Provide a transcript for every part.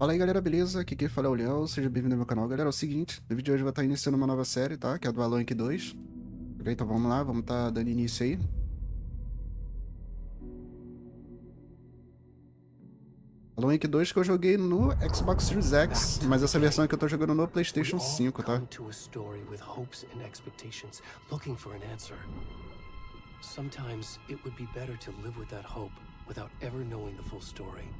Fala aí galera, beleza? Aqui quem fala é o Léo, seja bem-vindo ao meu canal. Galera, é o seguinte, no vídeo de hoje eu vou estar iniciando uma nova série, tá? Que é a do Alan 2. Ok, então vamos lá, vamos estar dando início aí. Alan 2 que eu joguei no Xbox Series Back X, to mas the essa versão beginning. aqui eu tô jogando no We PlayStation all 5, tá? come to a story with hopes and expectations, looking for an answer. Sometimes it would be better to live with that hope without ever knowing the full story.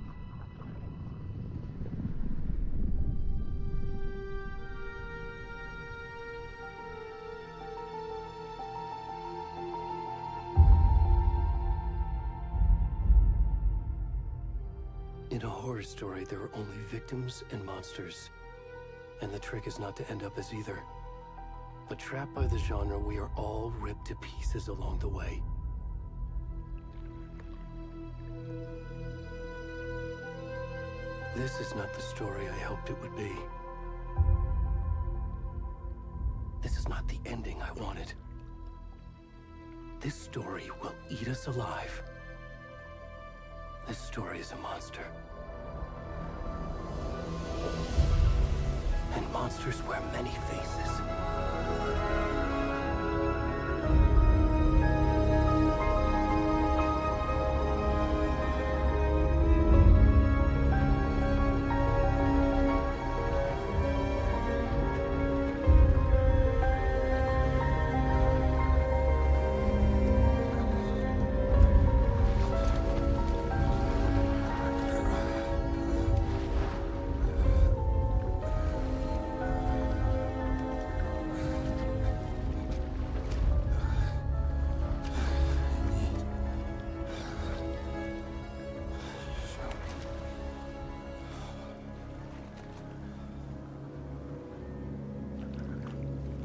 In a horror story, there are only victims and monsters. And the trick is not to end up as either. But trapped by the genre, we are all ripped to pieces along the way. This is not the story I hoped it would be. This is not the ending I wanted. This story will eat us alive. This story is a monster. And monsters wear many faces.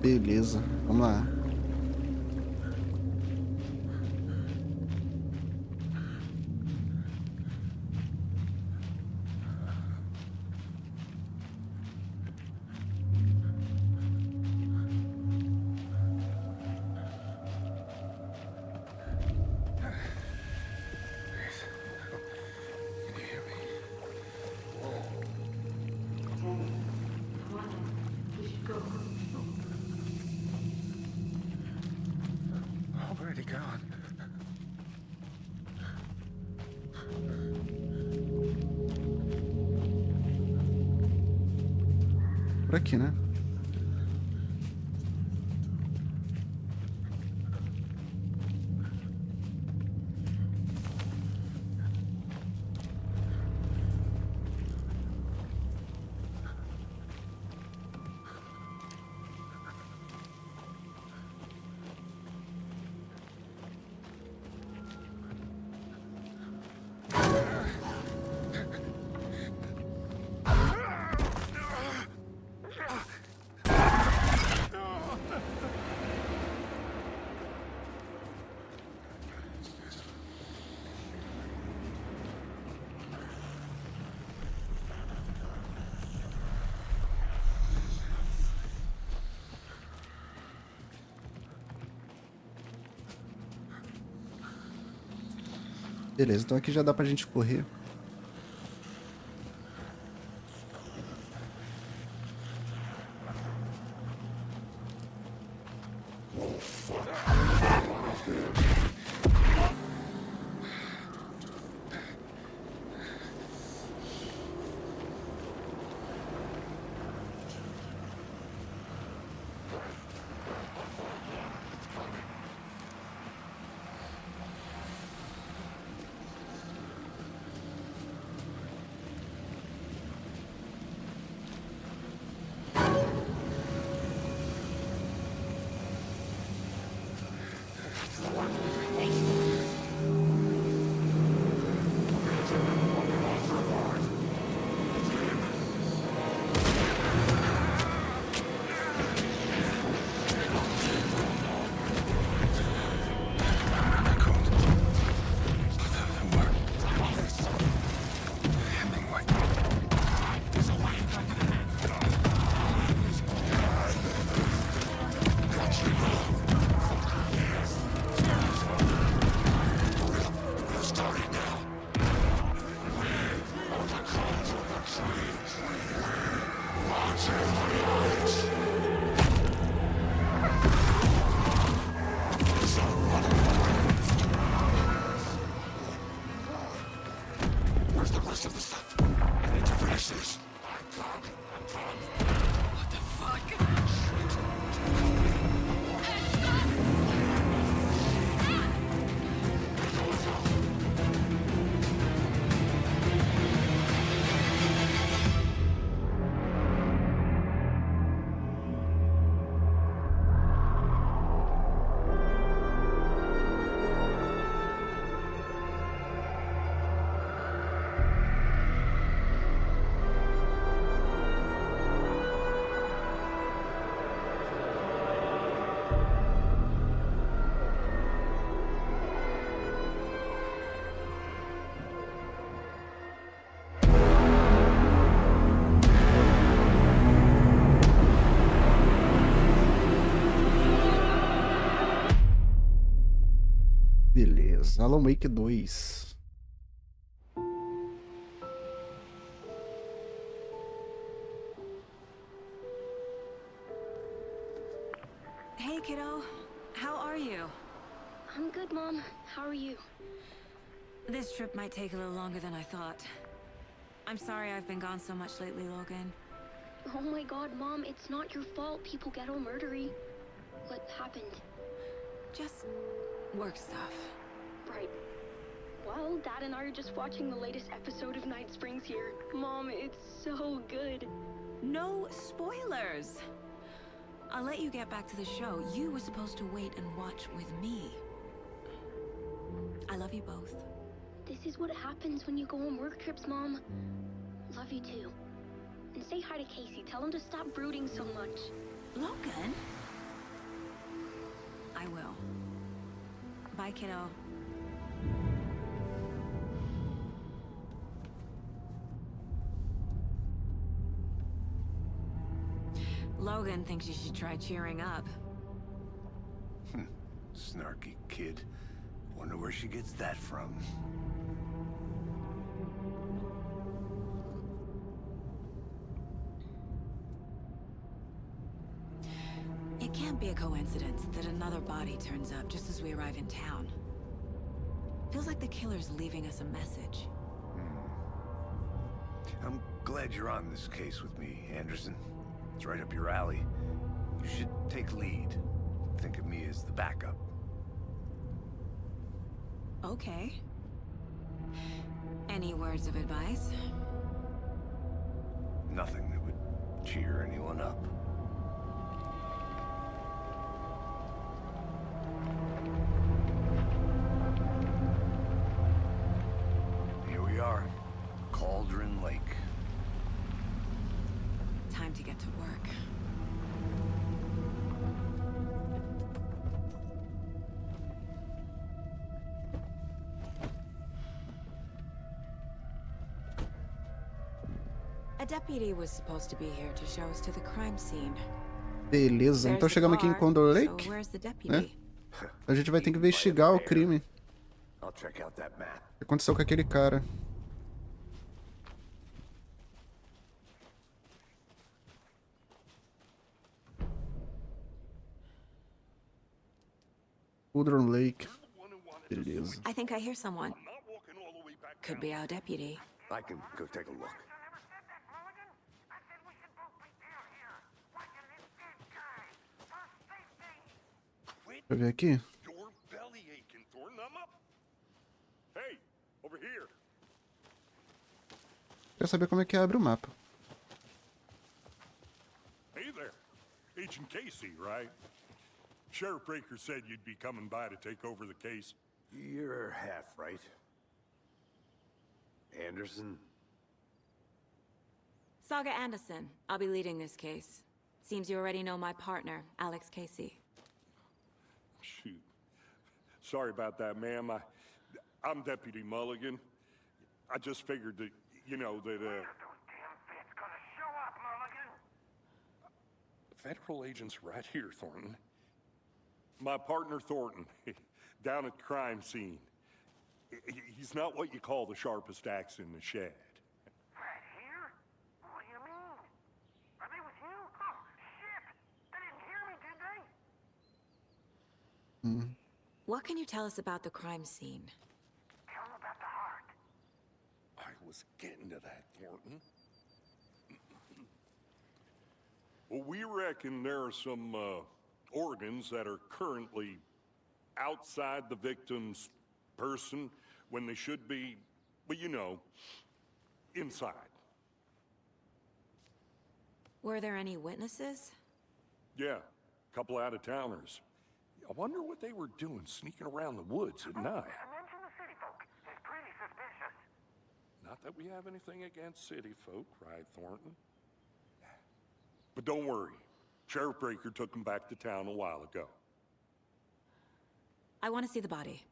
Beleza, vamos lá. Already gone. Por aqui, né? Beleza, então aqui já dá pra gente correr. Where's the rest of the stuff? I need to finish this. What the fuck? Beleza. Alan Wake 2. Hey, kiddo. How are you? I'm good, Mom. How are you? This trip might take a little longer than I thought. I'm sorry I've been gone so much lately, Logan. Oh my god, Mom, it's not your fault people get all murdery. What happened? Just work stuff. Right. Well, Dad and I are just watching the latest episode of Night Springs here. Mom, it's so good. No spoilers! I'll let you get back to the show. You were supposed to wait and watch with me. I love you both. This is what happens when you go on work trips, Mom. Love you too. And say hi to Casey. Tell him to stop brooding so much. Logan? I will. Bye, kiddo. Logan thinks you should try cheering up. Snarky kid. Wonder where she gets that from. It can't be a coincidence that another body turns up just as we arrive in town. Feels like the killer's leaving us a message. I'm glad you're on this case with me, Anderson. It's right up your alley. You should take lead. Think of me as the backup. Okay. Any words of advice? Nothing that would cheer anyone up. Here we are. Cauldron Lake. Time to get to work. A deputy was supposed to be here to show us to the crime scene. Beleza, então chegamos aqui em Quando Lake, So where's the né? deputy? A gente vai ter que investigar o crime I'll check out that map. que aconteceu com aquele cara. Cauldron Lake. Beleza. I think I hear someone. Could be our deputy. I can go take a look. Deixa eu ver aqui. Your belly aching, Thornton. I'm up. Hey, over here. Quero saber como é que abre o mapa. Hey there. Agent Casey, right? Sheriff Breaker said you'd be coming by to take over the case. You're half right. Anderson? Saga Anderson. I'll be leading this case. Seems you already know my partner, Alex Casey. Shoot. Sorry about that, ma'am. I'm Deputy Mulligan. I just figured that, you know, that, Federal agents right here, Thornton. My partner, Thornton, down at the crime scene. He's not what you call the sharpest axe in the shed. Right here? What do you mean? I mean, we What can you tell us about the crime scene? Tell him about the heart. I was getting to that, Thornton. Well, we reckon there are some organs that are currently outside the victim's person when they should be, well, you know, inside. Were there any witnesses? Yeah, a couple out-of-towners. I wonder what they were doing sneaking around the woods at night. Mention the city folk. It's pretty suspicious. Not that we have anything against city folk, cried Thornton. But don't worry. Sheriff Breaker took them back to town a while ago. I want to see the body.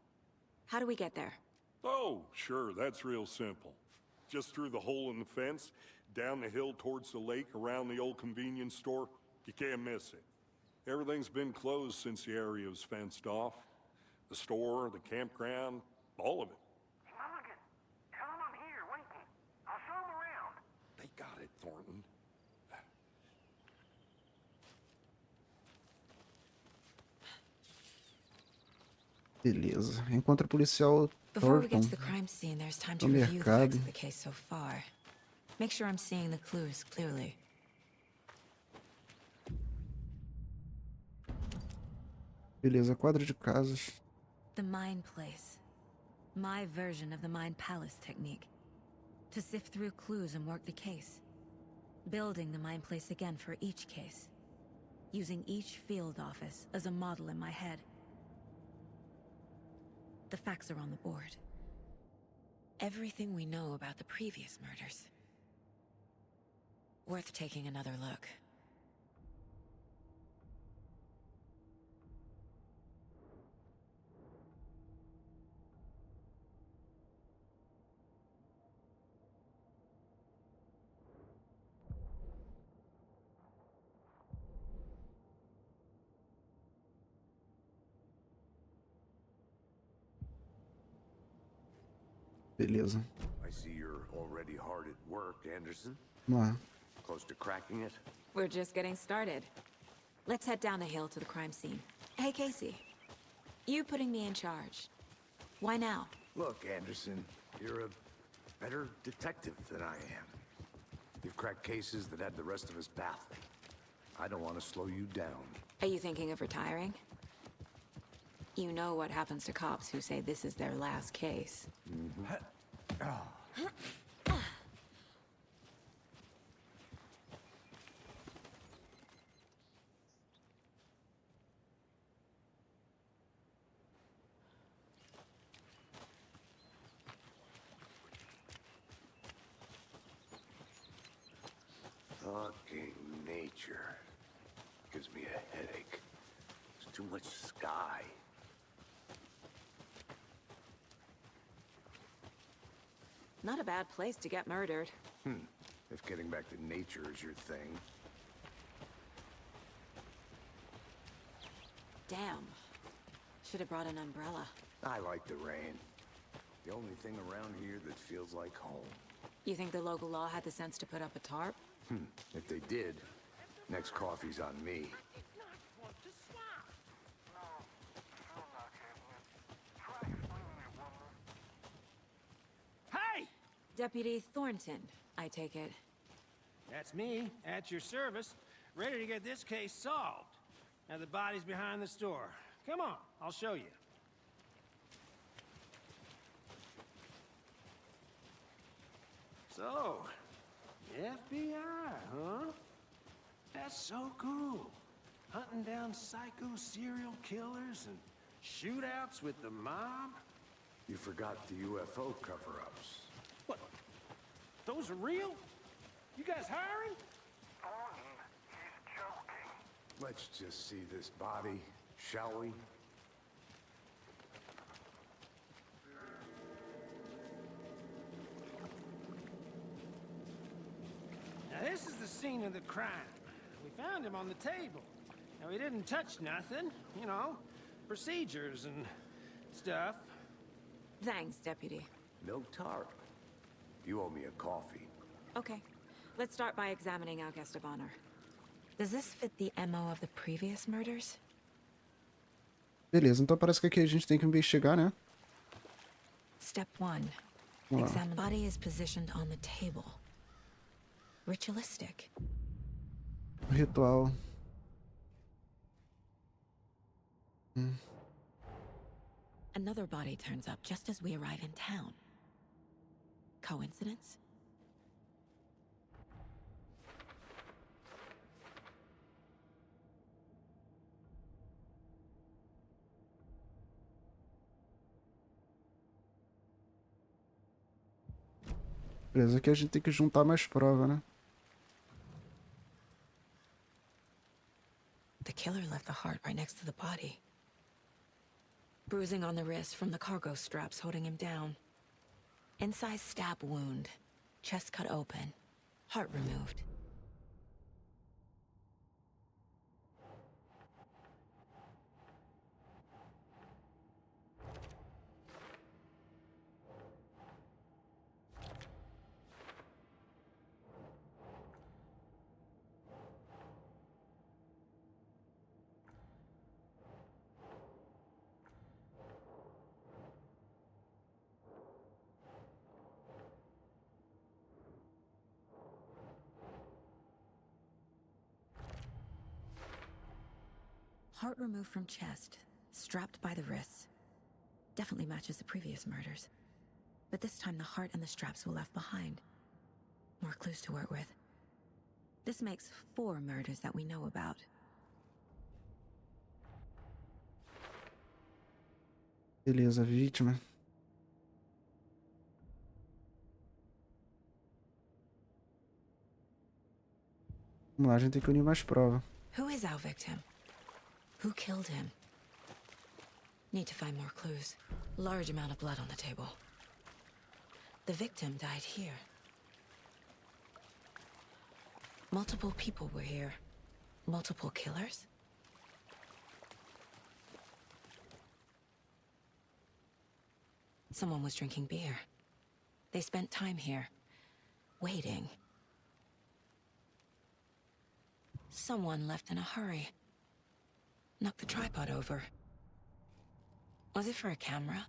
How do we get there? Oh, sure, that's real simple. Just through the hole in the fence, down the hill towards the lake, around the old convenience store. You can't miss it. Everything's been closed since the area was fenced off. The store, the campground, all of it. Mulligan, tell him I'm here waiting. I'll show him around. They got it, Thornton. Beleza. Encontra o policial Before we Thornton get to the crime scene, there's time to no review the facts mercado. of the case so far. Make sure I'm seeing the clues clearly. Beleza, quadro de casas. The Mind Place. My version of the Mind Palace technique. To sift through clues and work the case. Building the Mind Place again for each case. Using each field office as a model in my head. The facts are on the board. Everything we know about the previous murders. Worth taking another look. Beleza. I see you're already hard at work, Anderson. Vamos lá. Close to cracking it? We're just getting started. Let's head down the hill to the crime scene. Hey, Casey. You putting me in charge. Why now? Look, Anderson, you're a better detective than I am. You've cracked cases that had the rest of us baffled. I don't want to slow you down. Are you thinking of retiring? You know what happens to cops who say this is their last case. Fucking nature. Gives me a headache. There's too much sky. Not a bad place to get murdered. If getting back to nature is your thing. Damn. Should have brought an umbrella. I like the rain. The only thing around here that feels like home. You think the local law had the sense to put up a tarp? If they did, next coffee's on me. Hey! Deputy Thornton, I take it. That's me, at your service, ready to get this case solved. Now the body's behind the store. Come on, I'll show you. So, FBI, huh? That's so cool. Hunting down psycho serial killers and shootouts with the mob. You forgot the UFO cover-ups. What? Those are real? You guys hiring? He's joking. Let's just see this body, shall we? Now this is the scene of the crime. We found him on the table. Now he didn't touch nothing, you know, procedures and stuff. Thanks, Deputy. No tarp. You owe me a coffee. Okay. Let's start by examining our guest of honor. Does this fit the MO of the previous murders? Beleza, então parece que aqui a gente tem que investigar, né? Step 1. Vamos lá. Examine. Body is positioned on the table. Ritualistic. Ritual. Another body turns up just as we arrive in town. Coincidence? Beleza, aqui a gente tem que juntar mais prova, né? The killer left the heart right next to the body. Bruising on the wrist from the cargo straps holding him down. Incised stab wound. Chest cut open. Heart removed. Heart removed from chest, strapped by the wrists. Definitely matches the previous murders. But this time the heart and the straps were left behind. More clues to work with. This makes 4 murders that we know about. Beleza, vítima. Vamos lá, a gente tem que unir mais prova. Who is our victim? Who killed him? Need to find more clues. Large amount of blood on the table. The victim died here. Multiple people were here. Multiple killers? Someone was drinking beer. They spent time here, waiting. Someone left in a hurry. Knocked the tripod over. Was it for a camera?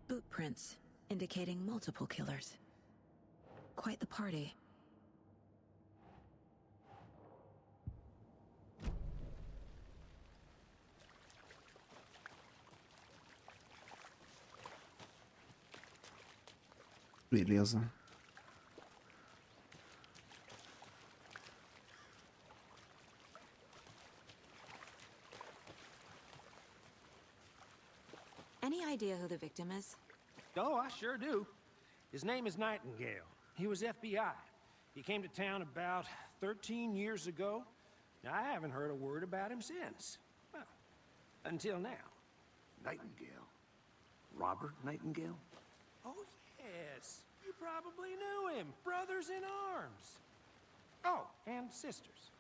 Boot prints, indicating multiple killers. Quite the party. Beleza. Any idea who the victim is? Oh, I sure do. His name is Nightingale. He was FBI. He came to town about 13 years ago. Now, I haven't heard a word about him since. Well, until now. Nightingale? Robert Nightingale? Oh, yes. You probably knew him. Brothers in arms. Oh, and sisters.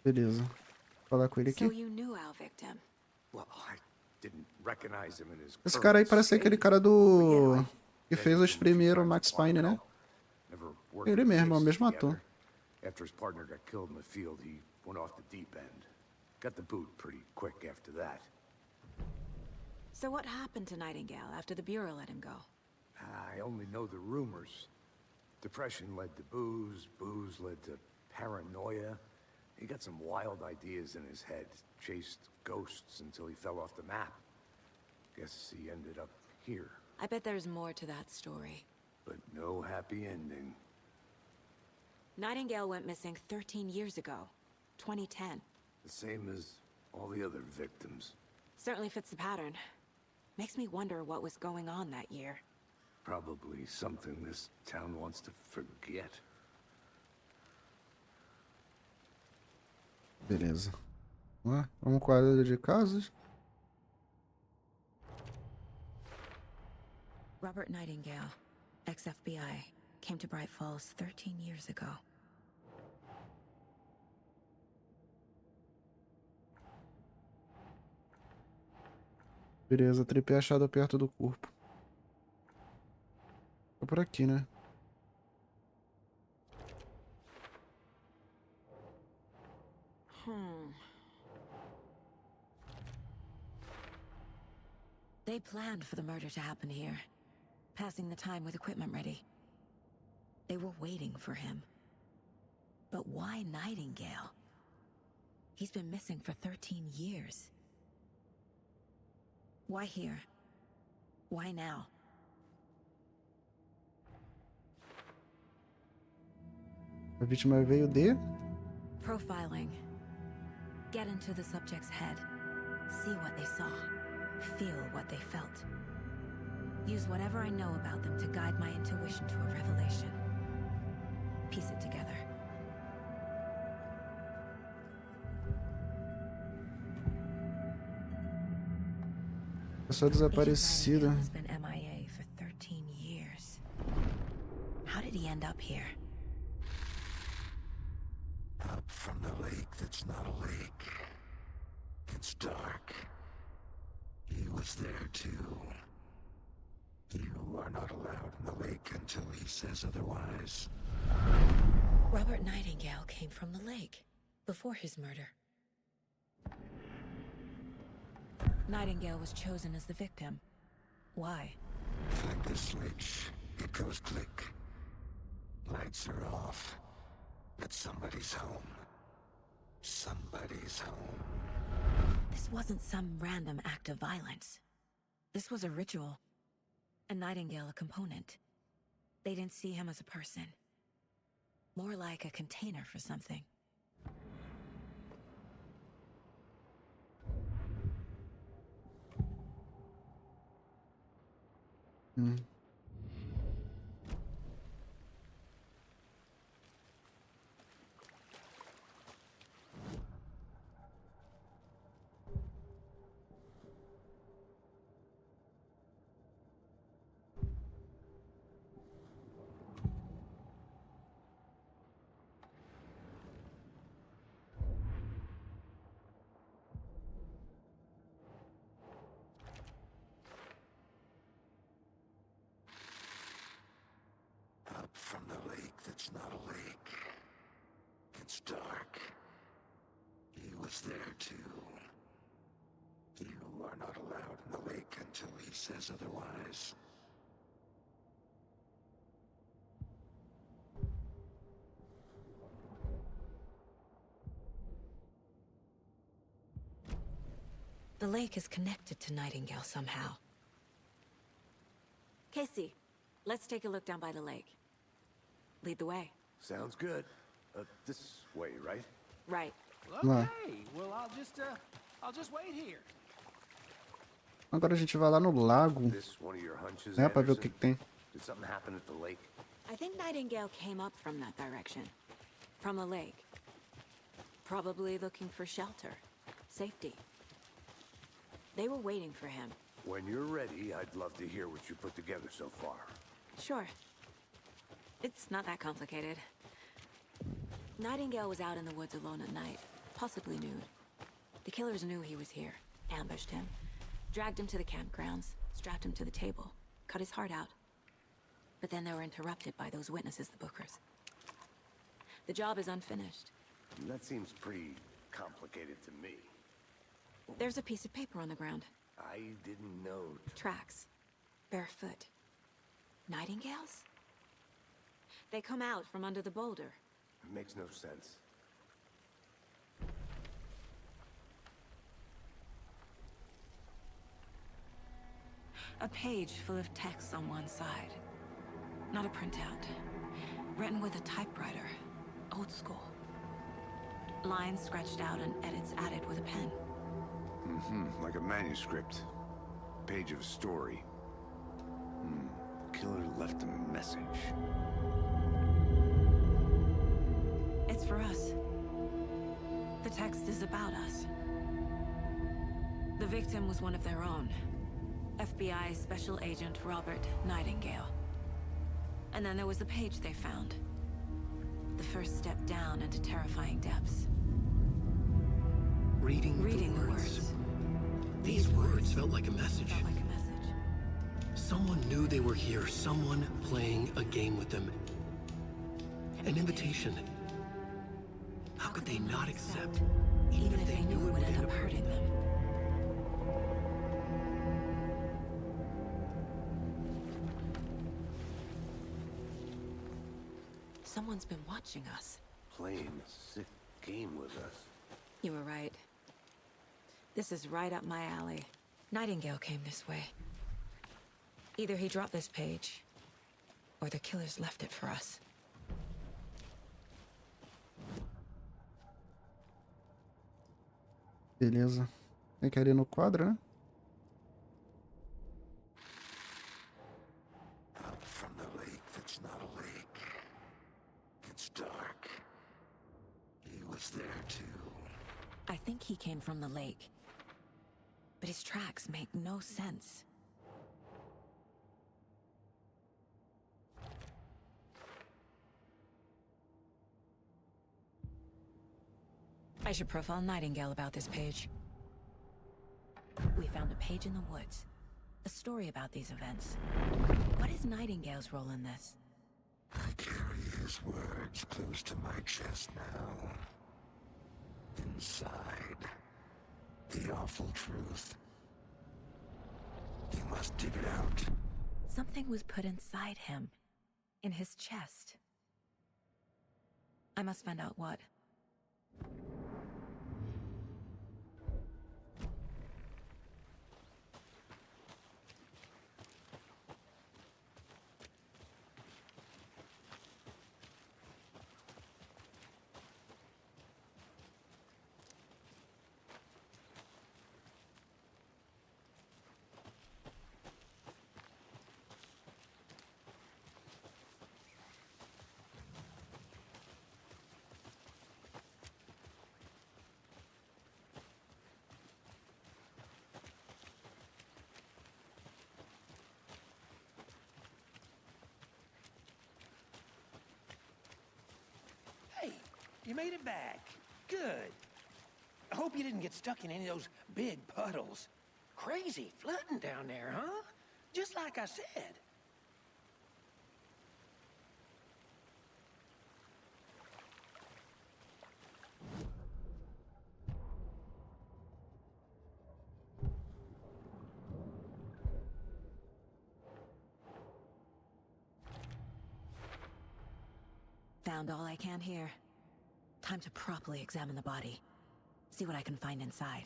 Beleza. Vou falar com ele aqui. So you knew our victim. Well, I didn't recognize him in his Esse cara aí current parece ser aquele state. cara do... But que yeah, fez I've os been a few primeiros times Max to Quanto Payne, né? Never worked Ele with mesmo, é o cases mesmo together. ator. After his partner got killed in the field, he went off the deep end. Got the boot pretty quick after that. So what happened to Nightingale after the Bureau let him go? I only know the rumors. Depression led to booze, booze led to paranoia. He got some wild ideas in his head, chased ghosts until he fell off the map. Guess he ended up here, I bet there's more to that story. but no happy ending. Nightingale went missing 13 years ago. 2010. The same as all the other victims. Certainly fits the pattern. Makes me wonder what was going on that year. Probably something this town wants to forget. Beleza. Vamos lá. Vamos com a quadra de casos. Robert Nightingale, ex-FBI, came to Bright Falls 13 years ago. Beleza, tripé achado perto do corpo. Tô por aqui, né? They planned for the murder to happen here, passing the time with equipment ready. They were waiting for him. But why Nightingale? He's been missing for 13 years. Why here? Why now? A vítima veio de... Profiling. Get into the subject's head. See what they saw. Feel what they felt. Use whatever I know about them to guide my intuition to a revelation. Piece it together. Pessoa desaparecida. Agent Nightingale has been MIA for 13 years. How did he end up here? Up from the lake that's not a lake. It's dark. He was there too. You are not allowed in the lake until he says otherwise. Robert Nightingale came from the lake before his murder. Nightingale was chosen as the victim. Why? Flick the switch. It goes click. Lights are off. But somebody's home. Somebody's home. This wasn't some random act of violence. This was a ritual. And Nightingale a component. They didn't see him as a person. More like a container for something. Up from the lake that's not a lake. It's dark. He was there too. You are not allowed in the lake until he says otherwise. The lake is connected to Nightingale somehow. Casey, let's take a look down by the lake. Lead the way. Sounds good. This way, right? Right. Lá. Okay, well, I'll just wait here. Agora a gente vai lá no lago, This one of your hunches, né? Pra ver o Anderson? que tem. Did something happen at the lake? I think Nightingale came up from that direction. From the lake. Probably looking for shelter. Safety. They were waiting for him. When you're ready, I'd love to hear what you put together so far. Sure. It's not that complicated. Nightingale was out in the woods alone at night, possibly nude. The killers knew he was here, ambushed him, dragged him to the campgrounds, strapped him to the table, cut his heart out. But then they were interrupted by those witnesses, the Bookers. The job is unfinished. That seems pretty complicated to me. There's a piece of paper on the ground. I didn't know. Tracks. Barefoot. Nightingales? They come out from under the boulder. It makes no sense. A page full of text on one side. Not a printout. Written with a typewriter. Old school. Lines scratched out and edits added with a pen. Like a manuscript. Page of a story. Killer left a message. It's for us. The text is about us. The victim was one of their own. FBI Special Agent Robert Nightingale. And then there was the page they found. The first step down into terrifying depths. Reading the words. These words felt like a message. Felt like a message. Someone knew they were here, someone playing a game with them. An invitation. How could they not accept, even if they knew it would end up hurting them? Someone's been watching us. Playing a sick game with us. You were right. This is right up my alley. Nightingale came this way. Either he dropped this page, or the killers left it for us. Beleza. Tem que ir ali no quadro, né? Up from the lake that's not a lake. It's dark. He was there too. I think he came from the lake. But his tracks make no sense. I should profile Nightingale about this page. We found a page in the woods. A story about these events. What is Nightingale's role in this? I carry his words close to my chest now. Inside, the awful truth. You must dig it out. Something was put inside him. In his chest. I must find out what. Hey, you made it back. Good. I hope you didn't get stuck in any of those big puddles. Crazy flooding down there, huh? Just like I said. Found all I can here. Time to properly examine the body. See what I can find inside.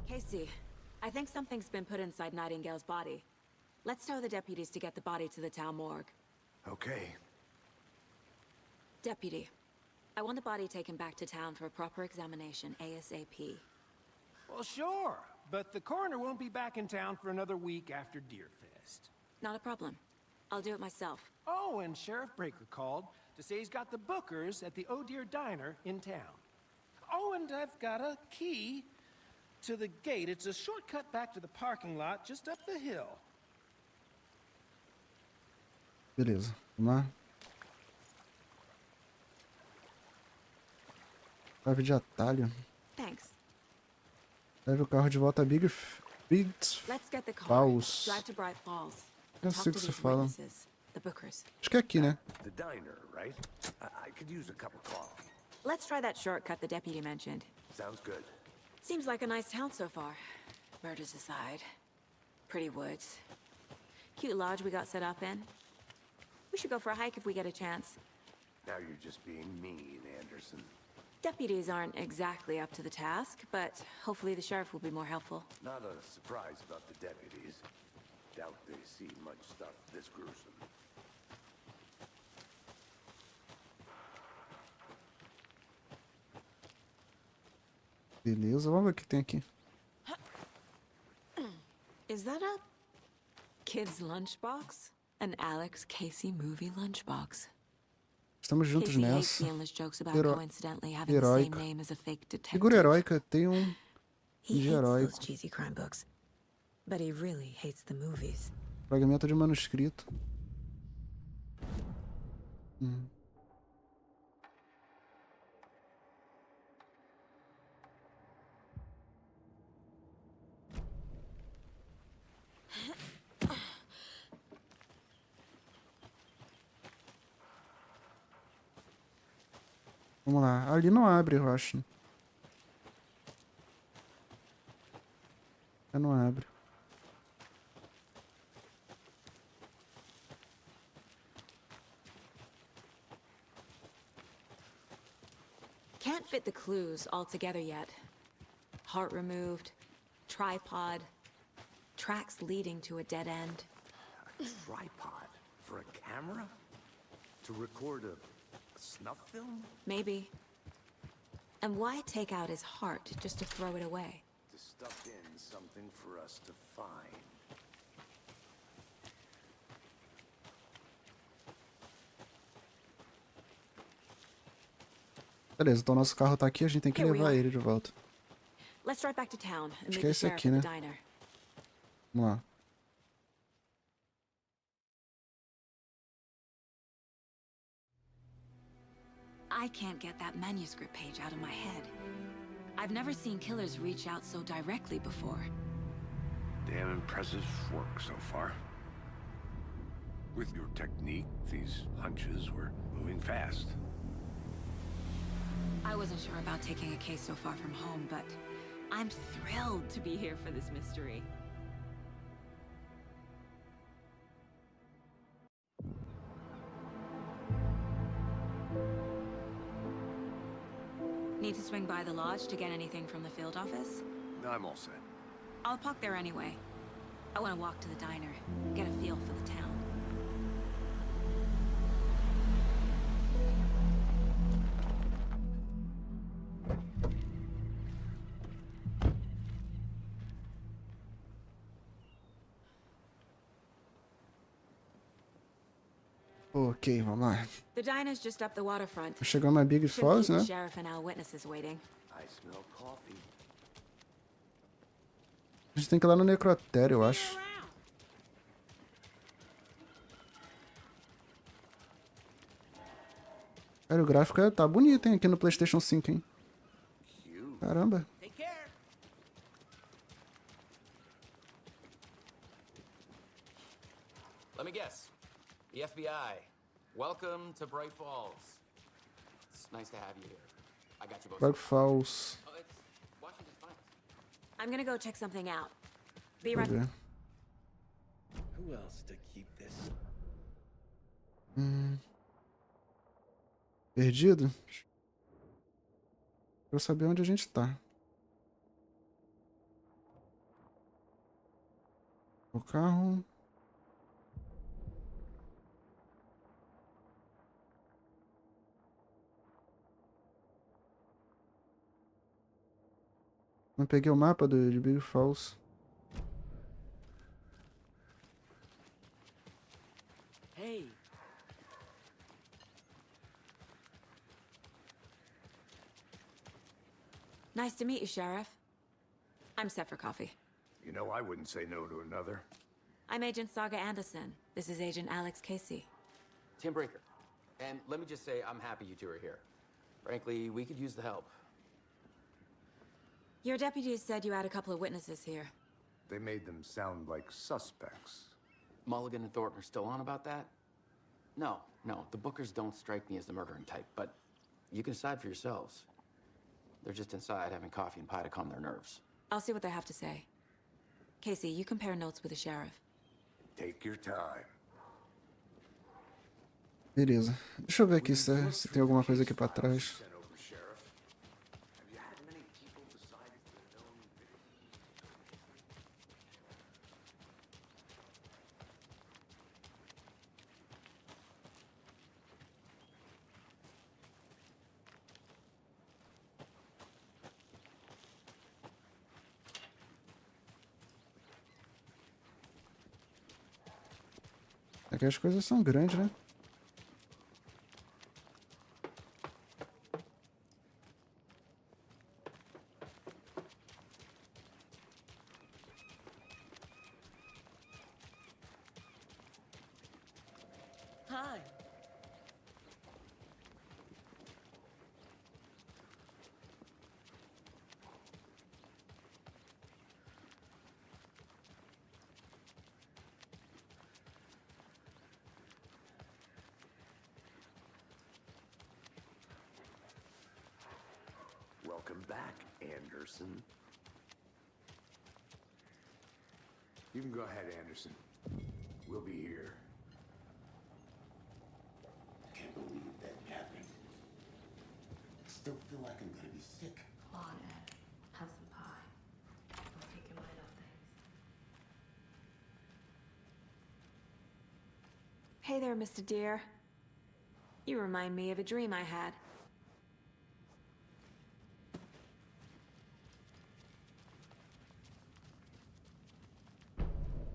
Casey, I think something's been put inside Nightingale's body. Let's tell the deputies to get the body to the town morgue. Okay. Deputy, I want the body taken back to town for a proper examination ASAP. Well, sure. But the coroner won't be back in town for another week after Deerfest. Not a problem. I'll do it myself. Oh, and Sheriff Breaker called to say he's got the Bookers at the Oh Dear Diner in town. Oh, and I've got a key to the gate. It's a shortcut back to the parking lot just up the hill. Beleza, vamos lá. Chave de atalho. Thanks. Leve o carro de volta a Big Let's get the car. Falls. Drive to Bright Falls. Eu Talk sei o to que você these fala. witnesses, the Bookers. Acho que é aqui, né? The diner, right? I could use a cup of coffee. Let's try that shortcut the deputy mentioned. Sounds good. Seems like a nice town so far. Murders aside. Pretty woods. Cute lodge we got set up in. We should go for a hike if we get a chance. Now you're just being mean, Anderson. Deputies aren't exactly up to the task, but hopefully the sheriff will be more helpful. Not a surprise about the deputies. Doubt they see much stuff this gruesome. Beleza, vamos ver o que tem aqui. Is that a kid's lunchbox? An Alex Casey movie lunchbox. Estamos juntos Casey hates nessa. the endless jokes about Hero- coincidentally having the same heróica. name as a fake detective. Figura heróica tem um He He De hates those heróico. cheesy crime books, but he really hates the movies. Fragmento de manuscrito. Vamos lá. Ali não abre, eu acho. Não abre. Can't fit the clues all together yet. Heart removed, tripod, tracks leading to a dead end. A tripod? For a camera? To record a snuff film? Maybe. And why take out his heart just to throw it away? To stuff in something for us to find. Beleza, então nosso carro tá aqui, a gente tem que Here we levar are. ele de volta. Let's drive back to town and Acho meet que é the esse sheriff aqui, at né? the diner. Vamos lá. I can't get that manuscript page out of my head. I've never seen killers reach out so directly before. Damn impressive work so far. With your technique, these hunches were moving fast. I wasn't sure about taking a case so far from home, but I'm thrilled to be here for this mystery. Need to swing by the lodge to get anything from the field office? I'm all set. I'll park there anyway. I want to walk to the diner, get a feel for the town. Ok, vamos lá. The diner's just up the waterfront. Chegamos a Big Should Falls, keep the né? sheriff and our witnesses waiting. I smell coffee. A gente tem que ir lá no necrotério, eu acho. Cara, o gráfico tá bonito, hein? Aqui no PlayStation 5, hein? Caramba. Take care. Let me guess. The FBI. Welcome to Bright Falls. It's nice to have you here. I got you both. Big Falls. Oh, it's Washington's finest. I'm gonna go check something out. Be Deixa right eu ver. Who else to keep this? Perdido? Quero saber onde a gente tá. O carro. Não peguei o mapa de Big Falls. Hey, Nice to meet you, Sheriff. I'm set for coffee. You know, I wouldn't say no to another. I'm Agent Saga Anderson. This is Agent Alex Casey. Tim Breaker. And let me just say, I'm happy you two are here. Frankly, we could use the help. Your deputies said you had a couple of witnesses here. They made them sound like suspects. Mulligan and Thornton are still on about that? No, the Bookers don't strike me as the murdering type, but you can decide for yourselves. They're just inside having coffee and pie to calm their nerves. I'll see what they have to say. Casey, you compare notes with the sheriff. Take your time. Beleza. Deixa eu ver aqui se tem alguma coisa aqui pra trás. Sent over, Sheriff. Have you had many people besides the known victims? Aqui as coisas são grandes, né? Hi. Welcome back, Anderson. You can go ahead, Anderson. We'll be here. Can't believe that happened. Still feel like I'm gonna be sick. Come on, Ed. Have some pie. I'll take your mind off things. Hey there, Mr. Deer. You remind me of a dream I had.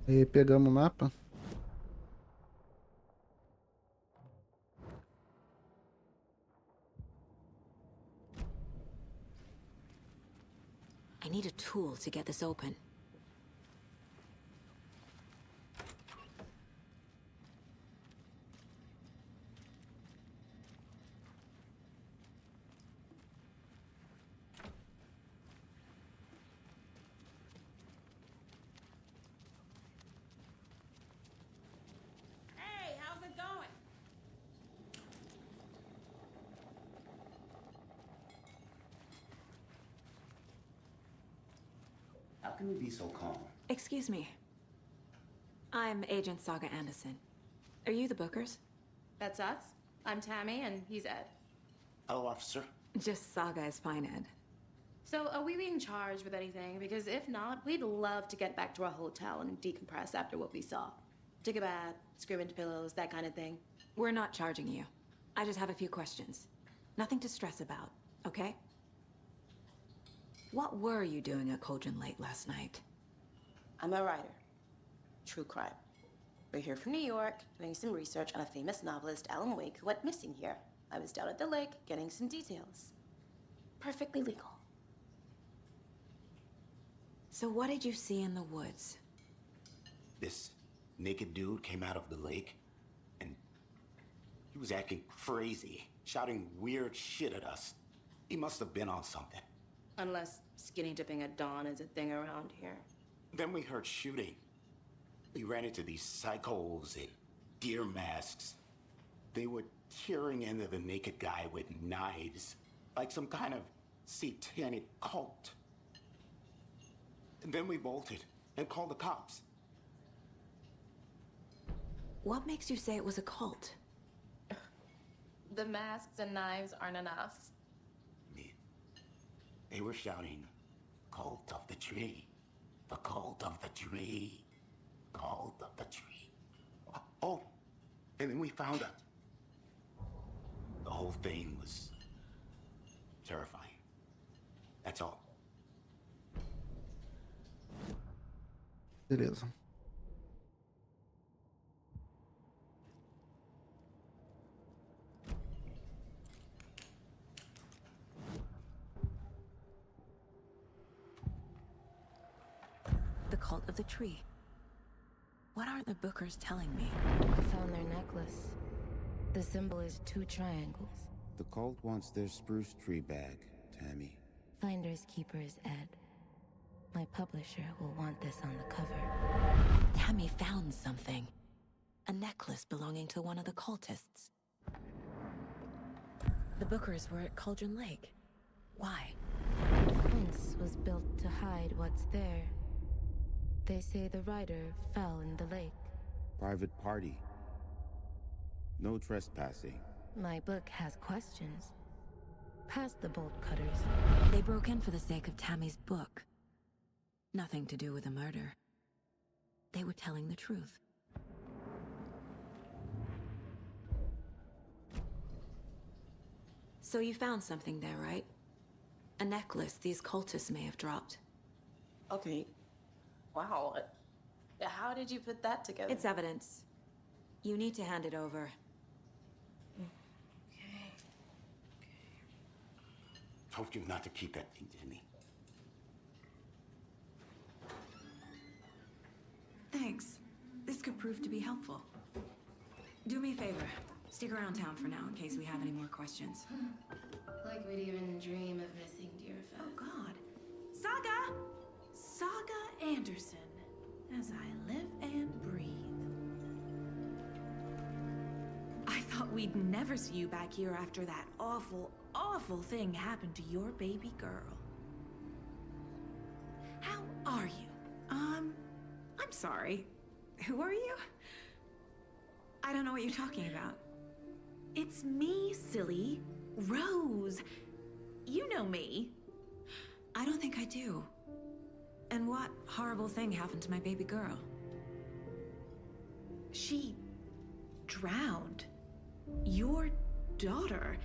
Aí pegamos o mapa. I need a tool to get this open. Hey, how's it going? How can you be so calm? Excuse me. I'm Agent Saga Anderson. Are you the Bookers? That's us. I'm Tammy, and he's Ed. Hello, officer. Just Saga is fine, Ed. So, are we being charged with anything? Because if not, we'd love to get back to our hotel and decompress after what we saw. Take a bath, scream into pillows, that kind of thing. We're not charging you. I just have a few questions. Nothing to stress about, okay? What were you doing at Cauldron Lake last night? I'm a writer. True crime. We're here from New York, doing some research on a famous novelist, Alan Wake, who went missing here. I was down at the lake, getting some details. Perfectly legal. So what did you see in the woods? This naked dude came out of the lake, and he was acting crazy, shouting weird shit at us. He must have been on something. Unless skinny dipping at dawn is a thing around here. Then we heard shooting. We ran into these psychos in deer masks. They were tearing into the naked guy with knives, like some kind of satanic cult. And then we bolted and called the cops. What makes you say it was a cult? The masks and knives aren't enough. They were shouting, "Cult of the tree, the cult of the tree, cult of the tree." Oh, and then we found out. The whole thing was terrifying. That's all. Beleza. The cult of the tree. What aren't the Bookers telling me? I found their necklace. The symbol is 2 triangles. The cult wants their spruce tree back, Tammy. Finders keepers, Ed. My publisher will want this on the cover. Tammy found something. A necklace belonging to one of the cultists. The Bookers were at Cauldron Lake. Why? The fence was built to hide what's there. They say the rider fell in the lake. Private party. No trespassing. My book has questions. Past the bolt cutters. They broke in for the sake of Tammy's book. Nothing to do with a murder. They were telling the truth. So you found something there, right? A necklace these cultists may have dropped. Okay. Wow. How did you put that together? It's evidence. You need to hand it over. Okay. Told you not to keep that thing, Jimmy. Thanks. This could prove to be helpful. Do me a favor. Stick around town for now in case we have any more questions. Like we'd even dream of missing Deerfest. Oh, God. Saga Anderson. As I live and breathe. I thought we'd never see you back here after that awful, awful thing happened to your baby girl. How are you? I'm sorry. Who are you? I don't know what you're talking about. It's me, silly. Rose. You know me. I don't think I do. And what horrible thing happened to my baby girl? She drowned. Your daughter.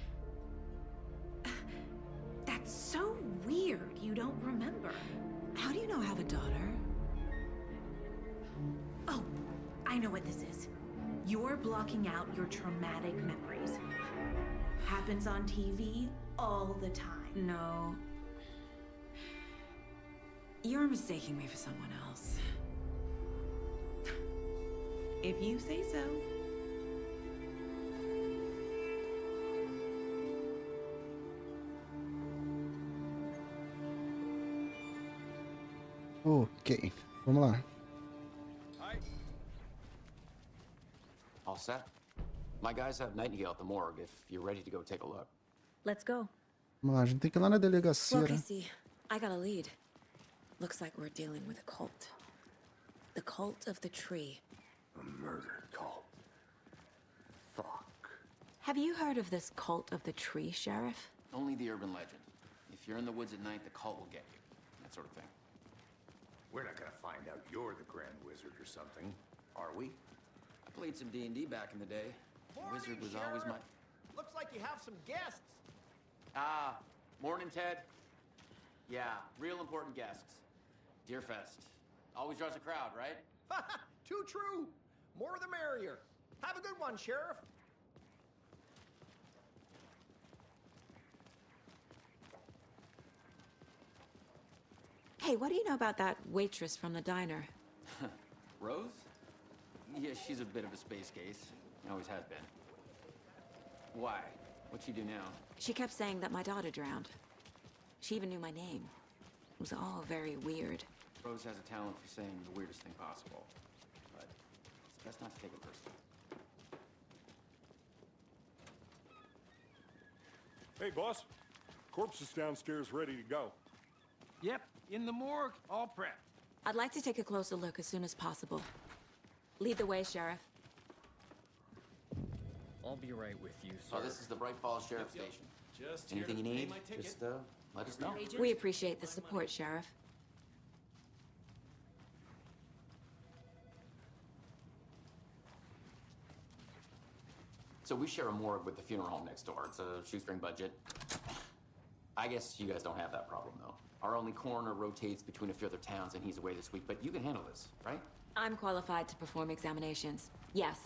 That's so weird you don't remember. How do you know I have a daughter? Oh, I know what this is. You're blocking out your traumatic memories. Happens on TV all the time. No. You're mistaking me for someone else. If you say so. Ok, vamos lá. All set? My guys have Nightingale at the morgue if you're ready to go take a look. Let's go. Vamos lá, a gente tem que ir lá na delegacia, Look, I né? see. I got a lead. Looks like we're dealing with a cult. The cult of the tree. A murder cult. Fuck. Have you heard of this cult of the tree, Sheriff? Only the urban legend. If you're in the woods at night, the cult will get you. That sort of thing. We're not gonna find out you're the Grand Wizard or something, are we? I played some D&D back in the day. Wizard was always my... Looks like you have some guests. Ah, morning, Ted. Yeah, real important guests. Deerfest. Always draws a crowd, right? Too true. More the merrier. Have a good one, Sheriff. Hey, what do you know about that waitress from the diner? Rose? Yeah, she's a bit of a space case. Always has been. Why? What'd she do now? She kept saying that my daughter drowned. She even knew my name. It was all very weird. Rose has a talent for saying the weirdest thing possible. But it's best not to take it personally. Hey, boss. Corpse is downstairs ready to go. Yep, in the morgue, all prepped. I'd like to take a closer look as soon as possible. Lead the way, Sheriff. I'll be right with you, sir. Oh, this is the Bright Falls Sheriff Station. Just Anything you here to pay need, my ticket. just let us know. We appreciate the support, Sheriff. So we share a morgue with the funeral home next door. It's a shoestring budget. I guess you guys don't have that problem, though. Our only coroner rotates between a few other towns, and he's away this week. But you can handle this, right? I'm qualified to perform examinations. Yes.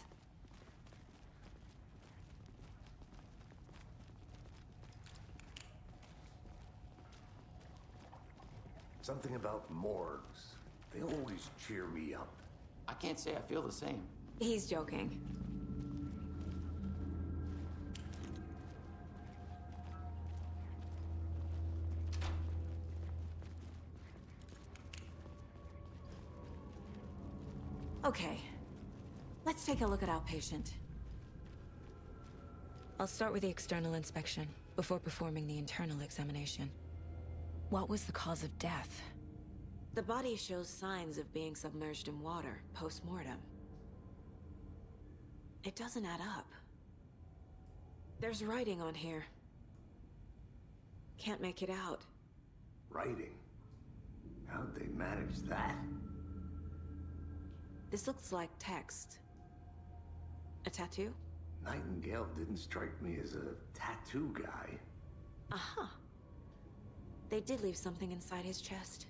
Something about morgues. They always cheer me up. I can't say I feel the same. He's joking. Okay. Let's take a look at our patient. I'll start with the external inspection before performing the internal examination. What was the cause of death? The body shows signs of being submerged in water post-mortem. It doesn't add up. There's writing on here. Can't make it out. Writing? How'd they manage that? This looks like text. A tattoo? Nightingale didn't strike me as a tattoo guy. Uh-huh. They did leave something inside his chest.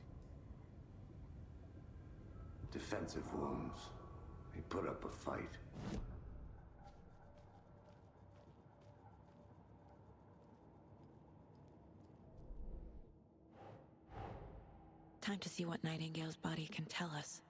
Defensive wounds. He put up a fight. Time to see what Nightingale's body can tell us.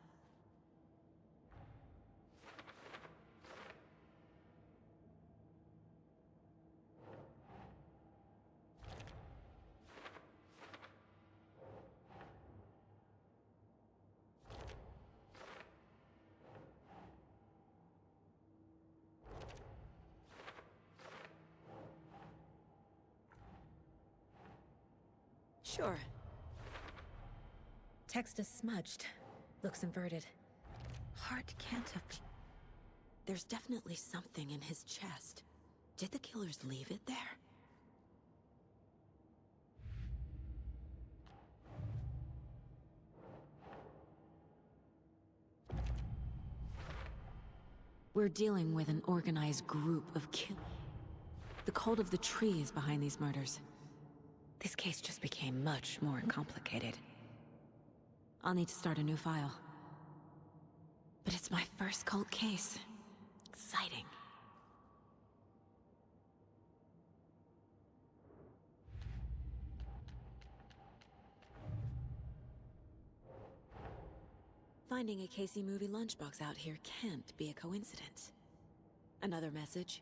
Sure. Text is smudged. Looks inverted. Heart can't have... There's definitely something in his chest. Did the killers leave it there? We're dealing with an organized group of killers. The cult of the tree is behind these murders. This case just became much more complicated. I'll need to start a new file. But it's my first cult case. Exciting. Finding a Casey movie lunchbox out here can't be a coincidence. Another message?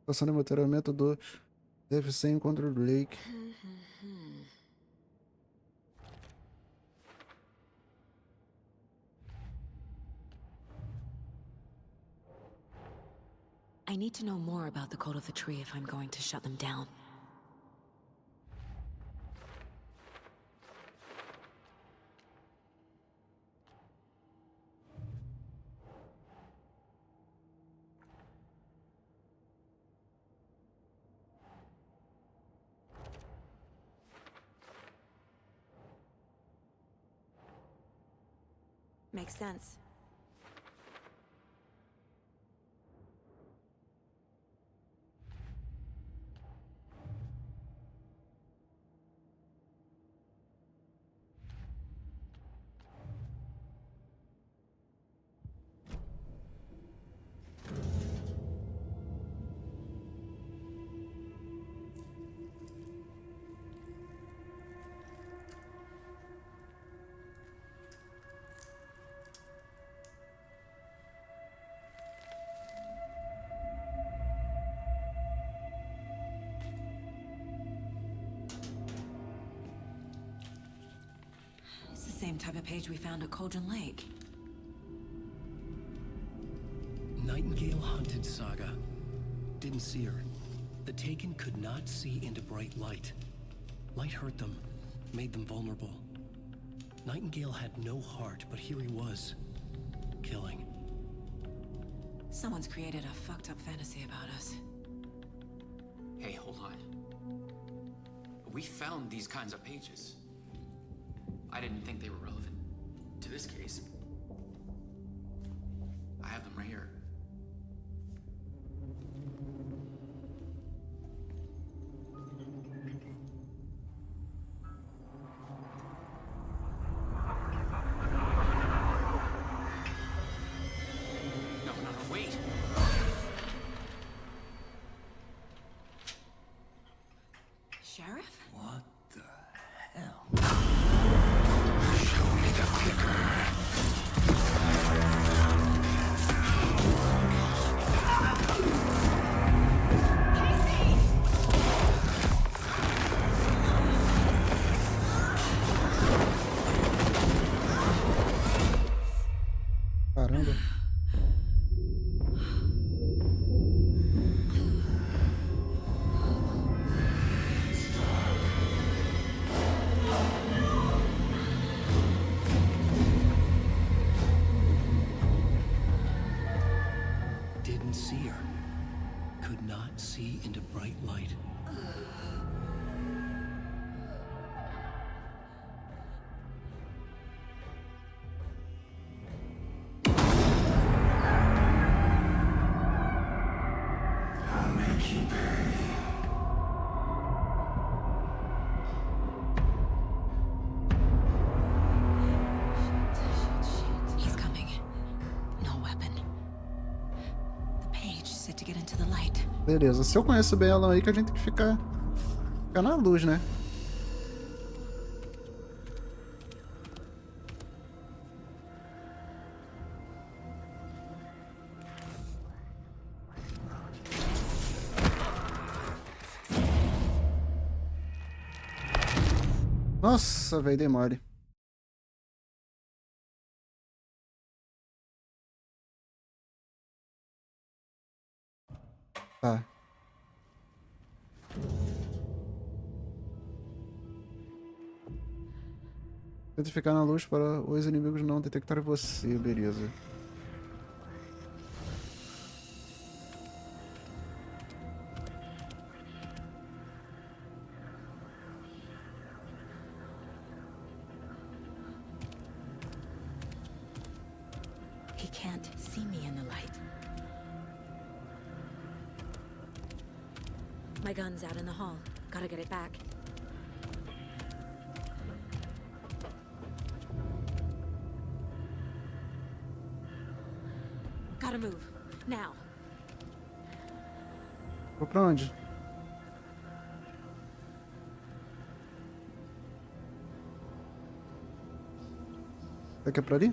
Passando o monitoramento do deve ser encontro do Lake. I need to know more about the cult of the tree if I'm going to shut them down. Makes sense. Same type of page we found at Cauldron Lake. Nightingale hunted Saga. Didn't see her. The Taken could not see into bright light. Light hurt them, made them vulnerable. Nightingale had no heart, but here he was, killing. Someone's created a fucked up fantasy about us. Hey, hold on. We found these kinds of pages. I didn't think they were relevant to this case. I have them right here. No, wait! Sheriff? What the hell? Caramba. Didn't see her. Could not see into bright light. He's coming. No weapon. The page said to get into the light. Beleza, se eu conheço bem ela aí, que a gente tem que ficar na luz, né? Nossa, velho, dei mole. Tá. Tenta ficar na luz para os inimigos não detectarem você, beleza. He can't see me in the light. My gun's out in the hall. Gotta get it back. Gotta move. Now. Vou pra onde? Daqui é pra ali?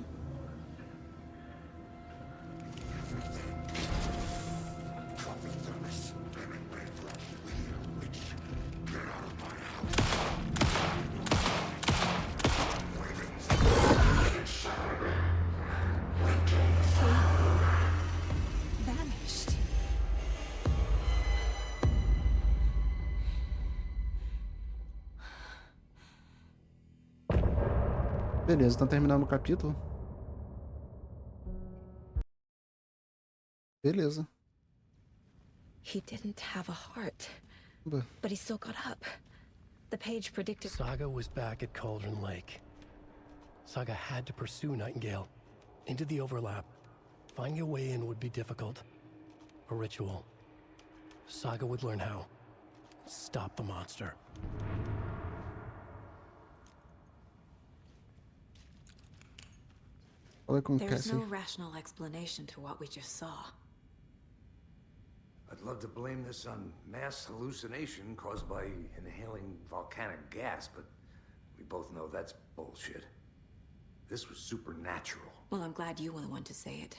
Vanished. Beleza, então terminando o capítulo. Beleza. He didn't have a heart, Bah. but he still got up. The page predicted... Saga was back at Cauldron Lake. Saga had to pursue Nightingale into the overlap. Finding a way in would be difficult. A ritual. Saga would learn how. Stop the monster. Fala com o There's Cassie. no rational explanation to what we just saw. I'd love to blame this on mass hallucination caused by inhaling volcanic gas, but we both know that's bullshit. This was supernatural. Well, I'm glad you were the one to say it.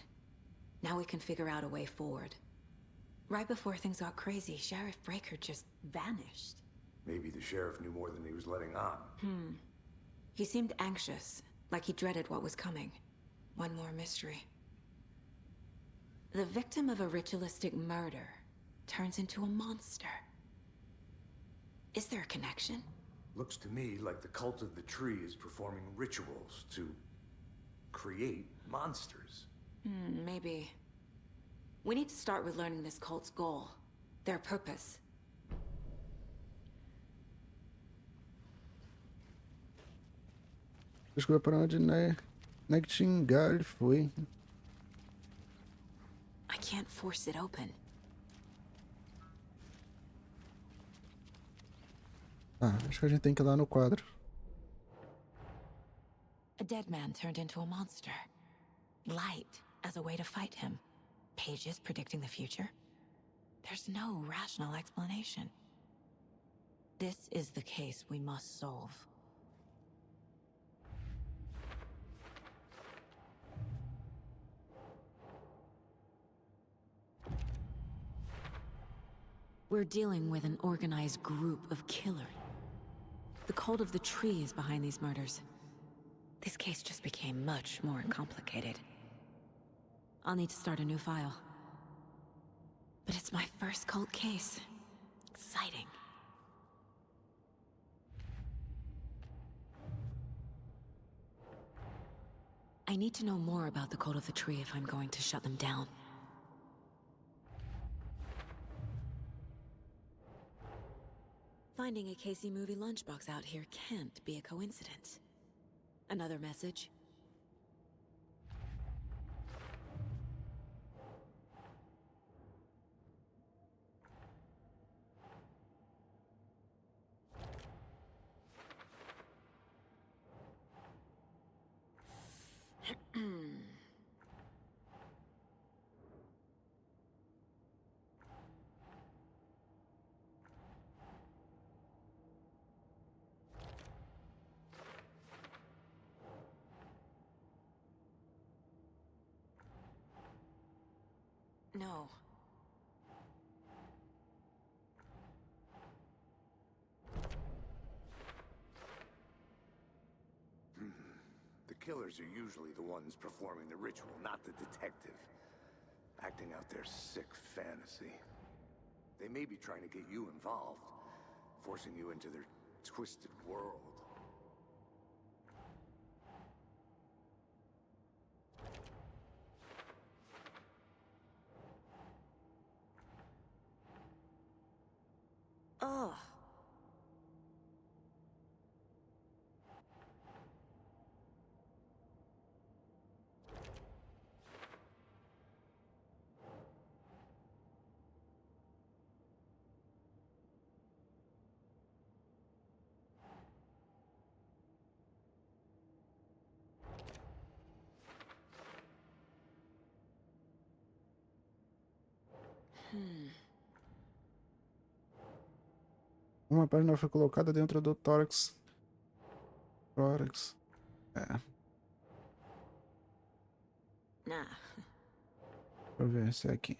Now we can figure out a way forward. Right before things got crazy, Sheriff Breaker just vanished. Maybe the sheriff knew more than he was letting on. He seemed anxious, like he dreaded what was coming. One more mystery. The victim of a ritualistic murder turns into a monster. Is there a connection? Looks to me like the cult of the tree is performing rituals to create monsters. Maybe. We need to start with learning this cult's goal. Their purpose. Desculpa para onde Nightingale foi. I can't force it open. Ah, acho que a gente tem que ir lá no quadro. A dead man turned into a monster. Light as a way to fight him. Pages predicting the future. There's no rational explanation. This is the case we must solve. We're dealing with an organized group of killers. The cult of the tree is behind these murders. This case just became much more complicated. I'll need to start a new file. But it's my first cult case. Exciting. I need to know more about the cult of the tree if I'm going to shut them down. Finding a Casey movie lunchbox out here can't be a coincidence. Another message? No. killers are usually the ones performing the ritual, not the detective. Acting out their sick fantasy. They may be trying to get you involved, forcing you into their twisted world. Ugh. Uma página foi colocada dentro do tórax. Tórax. É. Nah. Deixa eu ver esse aqui.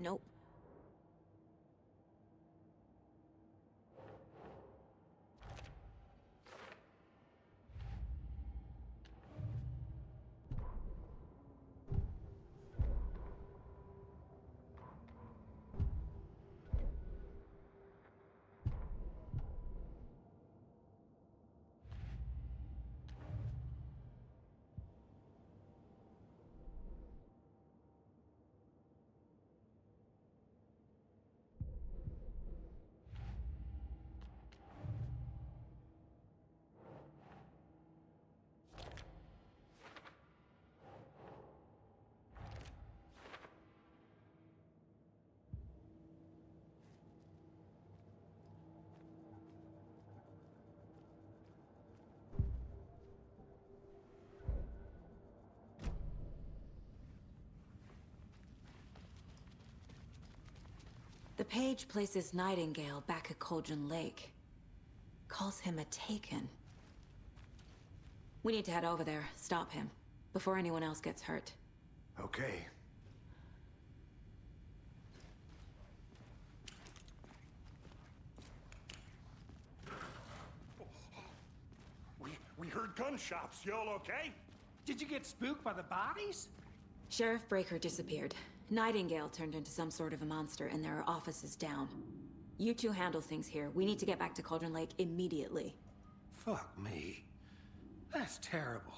Nope. The page places Nightingale back at Cauldron Lake. Calls him a taken. We need to head over there, stop him, before anyone else gets hurt. Okay. We heard gunshots. Y'all okay? Did you get spooked by the bodies? Sheriff Breaker disappeared. Nightingale turned into some sort of a monster, and there are offices down. You two handle things here. We need to get back to Cauldron Lake immediately. Fuck me. That's terrible.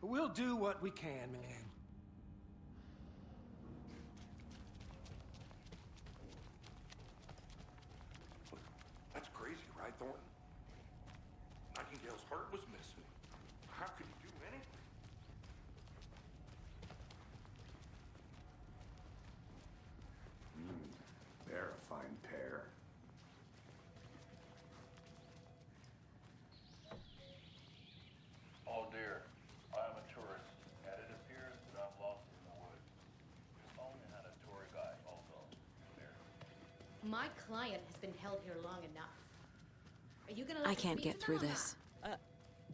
We'll do what we can, man. That's crazy, right, Thornton? Nightingale's heart was missing. How could he do anything? They're a fine pair. Oh dear, I am a tourist, and it appears that I'm lost in the woods. If only had a tour guide also there. My client has been held here long enough. Are you gonna I let me can't speak get to through them or this.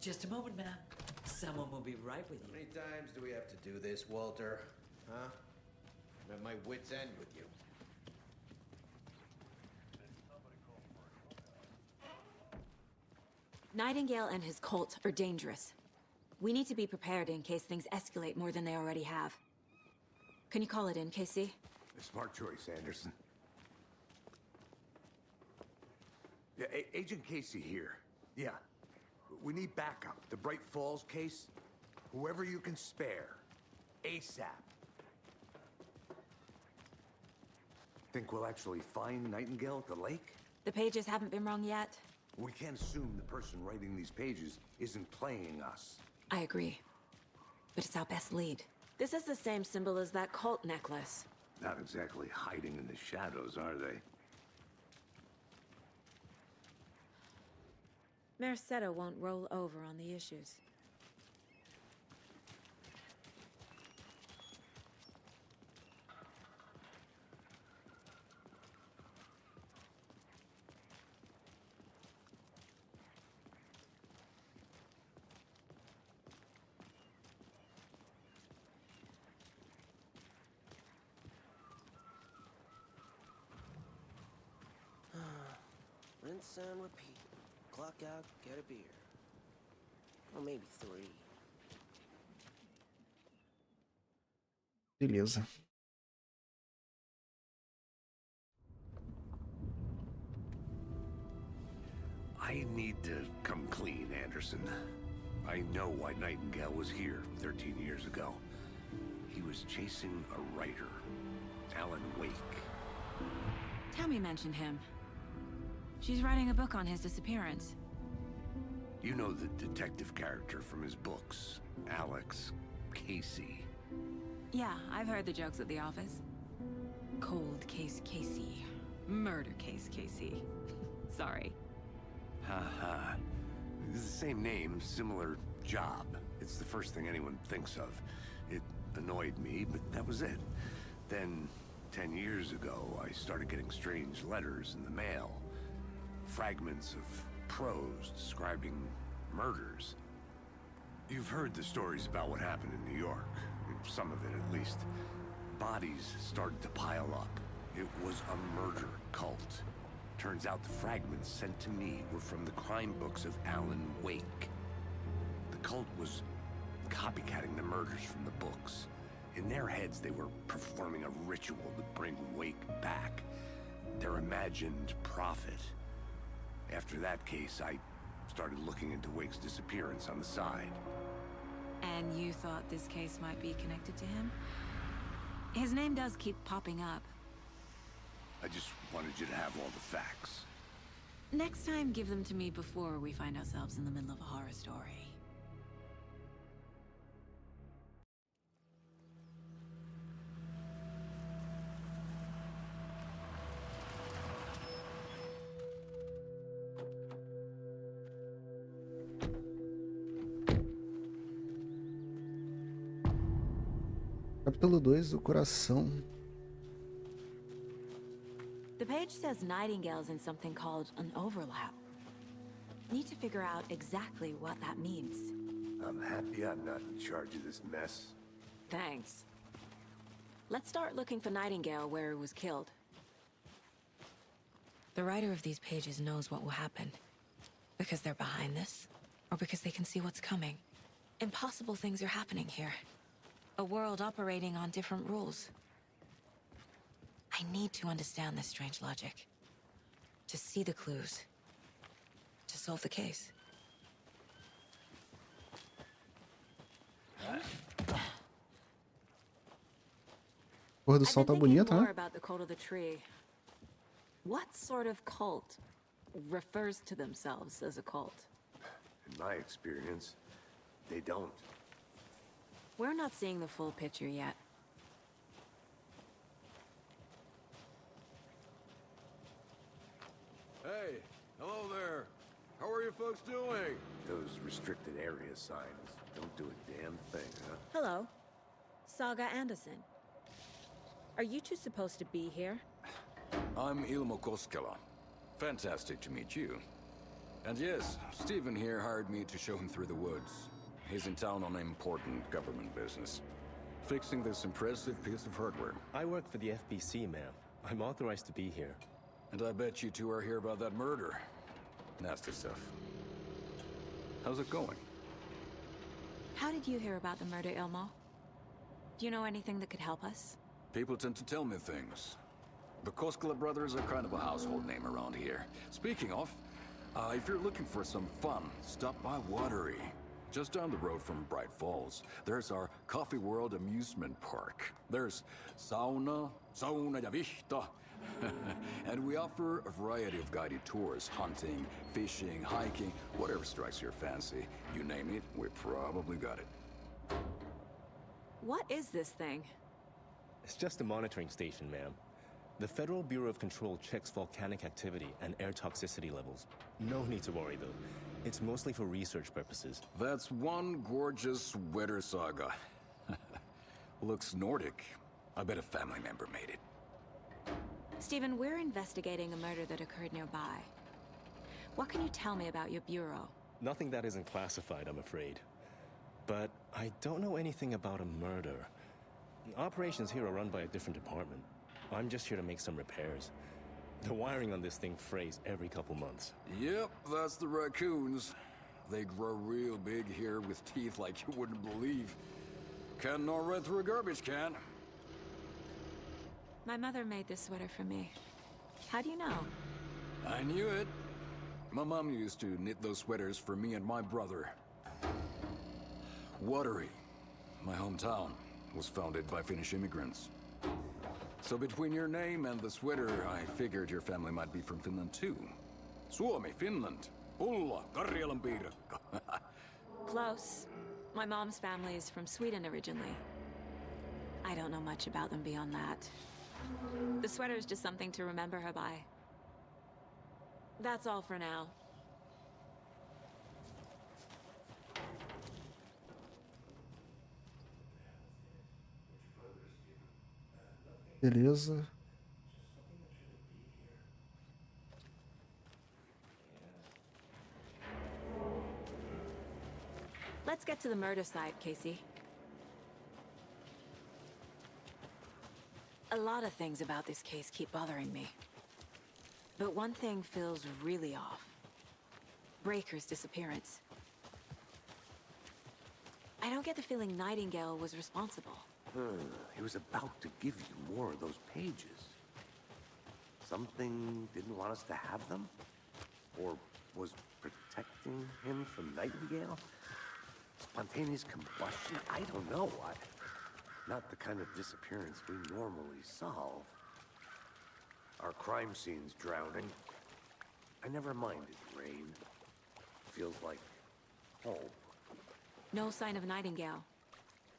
Just a moment, ma'am. Someone will be right with you. How many times do we have to do this, Walter? Huh? I'm at my wit's end with you. Nightingale and his cult are dangerous. We need to be prepared in case things escalate more than they already have. Can you call it in, KC? A smart choice, Anderson. Yeah, Agent Casey here. Yeah. We need backup. The Bright Falls case. Whoever you can spare. ASAP. Think we'll actually find Nightingale at the lake? The pages haven't been wrong yet. We can't assume the person writing these pages isn't playing us. I agree. But it's our best lead. This is the same symbol as that cult necklace. Not exactly hiding in the shadows, are they? Merced won't roll over on the issues. Rinse and repeat. Clock out, get a beer. Or maybe 3. Beleza. I need to come clean, Anderson. I know why Nightingale was here 13 years ago. He was chasing a writer, Alan Wake. Tammy mentioned him. She's writing a book on his disappearance. You know the detective character from his books, Alex Casey. Yeah, I've heard the jokes at the office. Cold case Casey. Murder case Casey. Sorry. Ha. It's the same name, similar job. It's the first thing anyone thinks of. It annoyed me, but that was it. Then, 10 years ago, I started getting strange letters in the mail. Fragments of prose describing murders. You've heard the stories about what happened in New York. Some of it, at least. Bodies started to pile up. It was a murder cult. Turns out the fragments sent to me were from the crime books of Alan Wake. The cult was copycatting the murders from the books. In their heads, they were performing a ritual to bring Wake back. Their imagined prophet. After that case, I started looking into Wake's disappearance on the side. And you thought this case might be connected to him? His name does keep popping up. I just wanted you to have all the facts. Next time, give them to me before we find ourselves in the middle of a horror story. Capítulo 2, o coração. The page says Nightingale's in something called an overlap. Need to figure out exactly what that means. I'm happy I'm not in charge of this mess. Thanks. Let's start looking for Nightingale where he was killed. The writer of these pages knows what will happen. Because they're behind this, or because they can see what's coming. Impossible things are happening here. A world operating on different rules. I need to understand this strange logic. To see the clues. To solve the case. Cor do sol tá bonita, More né? about the cult of the tree. What sort of cult refers to themselves as a cult? In my experience, they don't. We're not seeing the full picture yet. Hey, hello there. How are you folks doing? Those restricted area signs don't do a damn thing, huh? Hello. Saga Anderson. Are you two supposed to be here? I'm Ilmo Koskela. Fantastic to meet you. And yes, Stephen here hired me to show him through the woods. He's in town on important government business. Fixing this impressive piece of hardware. I work for the FBC, ma'am. I'm authorized to be here. And I bet you two are here about that murder. Nasty stuff. How's it going? How did you hear about the murder, Ilmo? Do you know anything that could help us? People tend to tell me things. The Koskela brothers are kind of a household name around here. Speaking of, if you're looking for some fun, stop by Watery. Just down the road from Bright Falls, there's our Coffee World amusement park. There's sauna ja vihta, And we offer a variety of guided tours, hunting, fishing, hiking, whatever strikes your fancy. You name it, we probably got it. What is this thing? It's just a monitoring station, ma'am. The Federal Bureau of Control checks volcanic activity and air toxicity levels. No need to worry, though. It's mostly for research purposes. That's one gorgeous sweater, Saga. Looks Nordic. I bet a family member made it. Stephen, we're investigating a murder that occurred nearby. What can you tell me about your bureau? Nothing that isn't classified, I'm afraid. But I don't know anything about a murder. Operations here are run by a different department. I'm just here to make some repairs. The wiring on this thing frays every couple months. Yep, that's the raccoons. They grow real big here with teeth like you wouldn't believe. Can't gnaw right through a garbage can. My mother made this sweater for me. How do you know? I knew it. My mom used to knit those sweaters for me and my brother. Watery, my hometown, was founded by Finnish immigrants. So between your name and the sweater, I figured your family might be from Finland too. Suomi, Finland. Ulla, Karjalan piirakka. Close. My mom's family is from Sweden originally. I don't know much about them beyond that. The sweater is just something to remember her by. That's all for now. Beleza. Let's get to the murder site, Casey. A lot of things about this case keep bothering me. But one thing feels really off. Breaker's disappearance. I don't get the feeling Nightingale was responsible. He was about to give you more of those pages. Something didn't want us to have them? Or was protecting him from Nightingale? Spontaneous combustion? I don't know. Not the kind of disappearance we normally solve. Our crime scene's drowning. I never minded rain. Feels like home. No sign of Nightingale.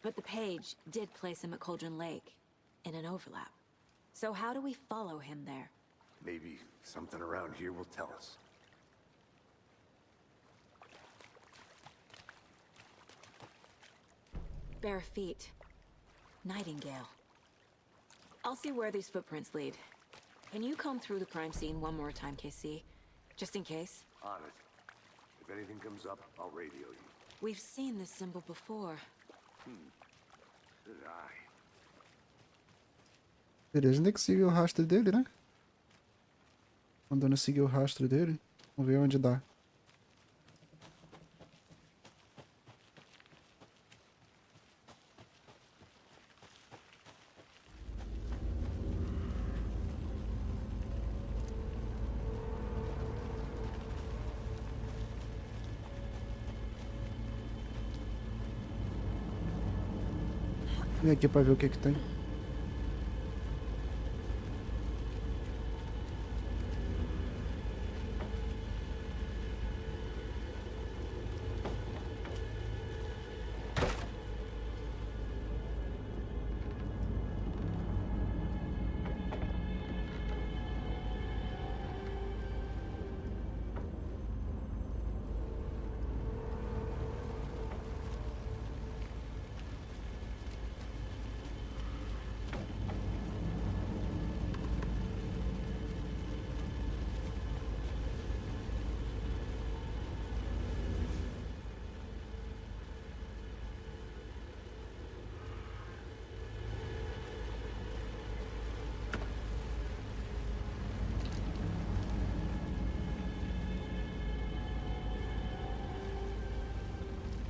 But the page did place him at Cauldron Lake, in an overlap. So how do we follow him there? Maybe something around here will tell us. Bare feet. Nightingale. I'll see where these footprints lead. Can you comb through the crime scene one more time, KC? Just in case? On it. If anything comes up, I'll radio you. We've seen this symbol before. Did I? Beleza, tem que seguir o rastro dele, né? Mandando seguir o rastro dele. Vamos ver onde dá. Vem aqui pra ver o que que tem.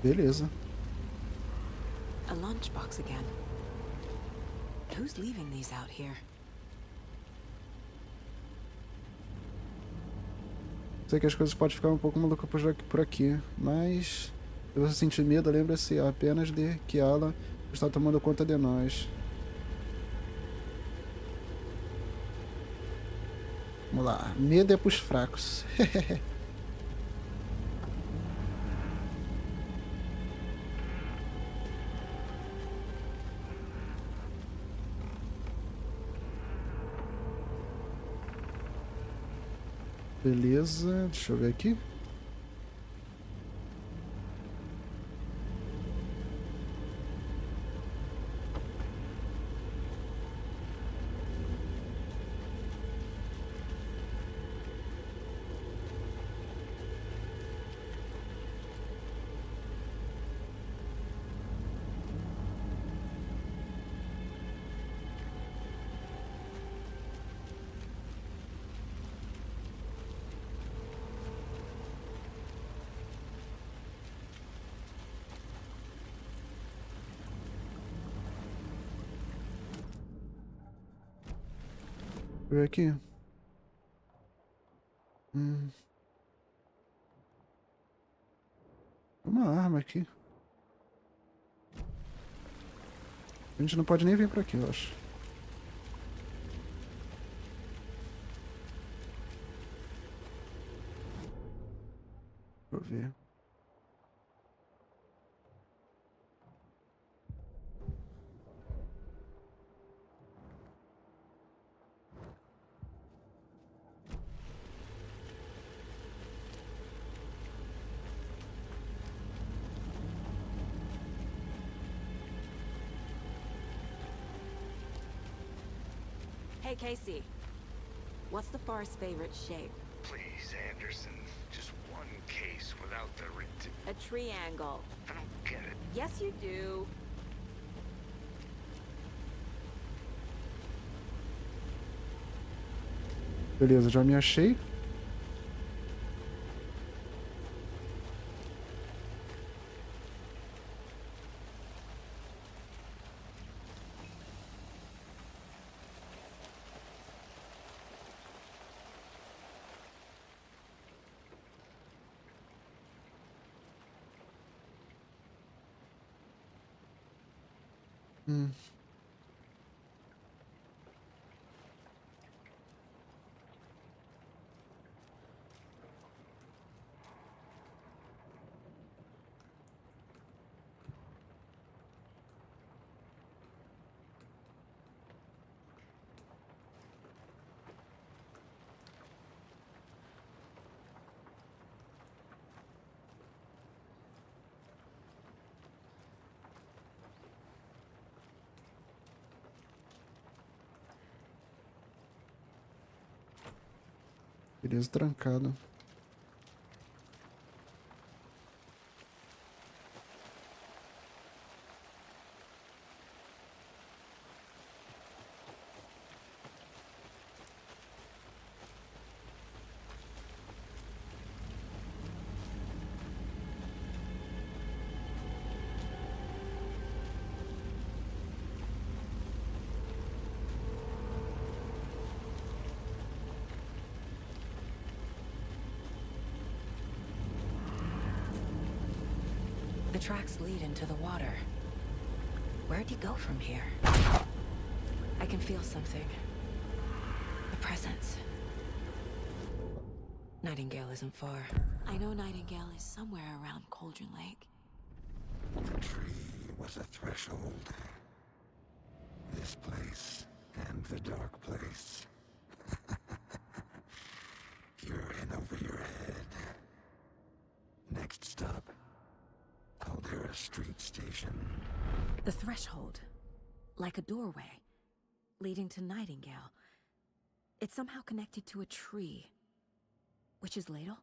Beleza. A lunchbox again. Who's leaving these out here? Sei que as coisas podem ficar um pouco malucas por aqui, mas se você sentir medo, lembre-se apenas de que Alan está tomando conta de nós. Vamos lá. Medo é pros fracos. Beleza, deixa eu ver aqui. Deixa eu ver aqui. Uma arma aqui. A gente não pode nem vir por aqui, eu acho. Deixa eu ver. Hey, Casey. What's the forest's favorite shape? Please, Anderson. Just one case without the A triangle. I don't get it. Yes, you do. Beleza, já me achei. Beleza, trancado. The tracks lead into the water. Where'd he go from here? I can feel something. A presence. Nightingale isn't far. I know Nightingale is somewhere around Cauldron Lake. The tree was a threshold. This place and the dark place. You're in over your head. Next stop. Caldera Street Station. The threshold. Like a doorway. Leading to Nightingale. It's somehow connected to a tree. Witch's Ladle?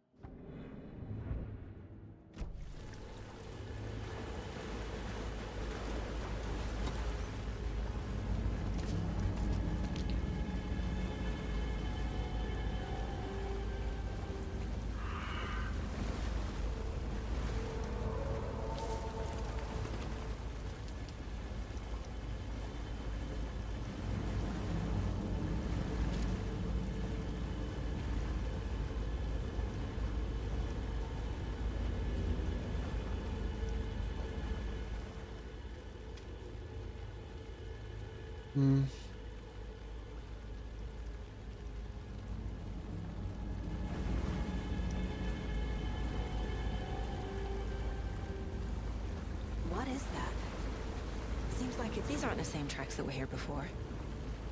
Like if these aren't the same tracks that were here before.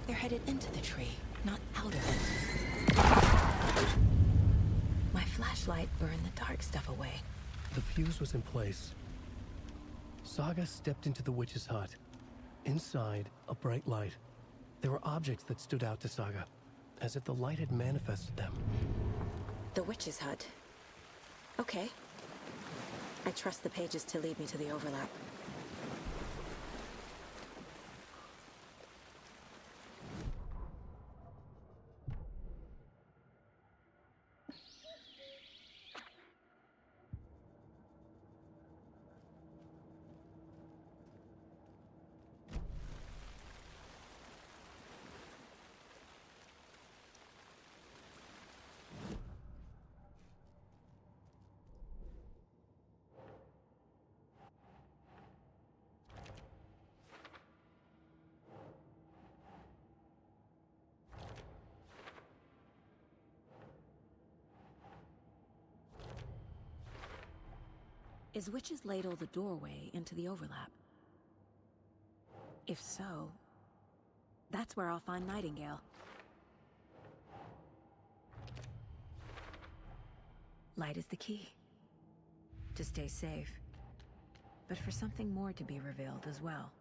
They're headed into the tree, not out of it. My flashlight burned the dark stuff away. The fuse was in place. Saga stepped into the witch's hut. Inside, a bright light. There were objects that stood out to Saga, as if the light had manifested them. The witch's hut. Okay. I trust the pages to lead me to the overlap. Is Witch's Ladle the doorway into the overlap? If so, that's where I'll find Nightingale. Light is the key. To stay safe. But for something more to be revealed as well.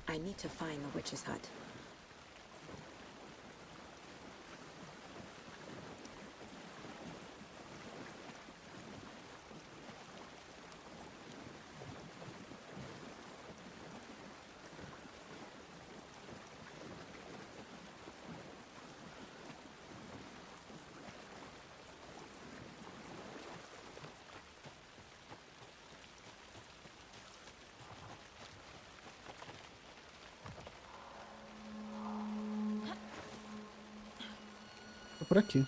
I need to find the witch's hut. Tô por aqui.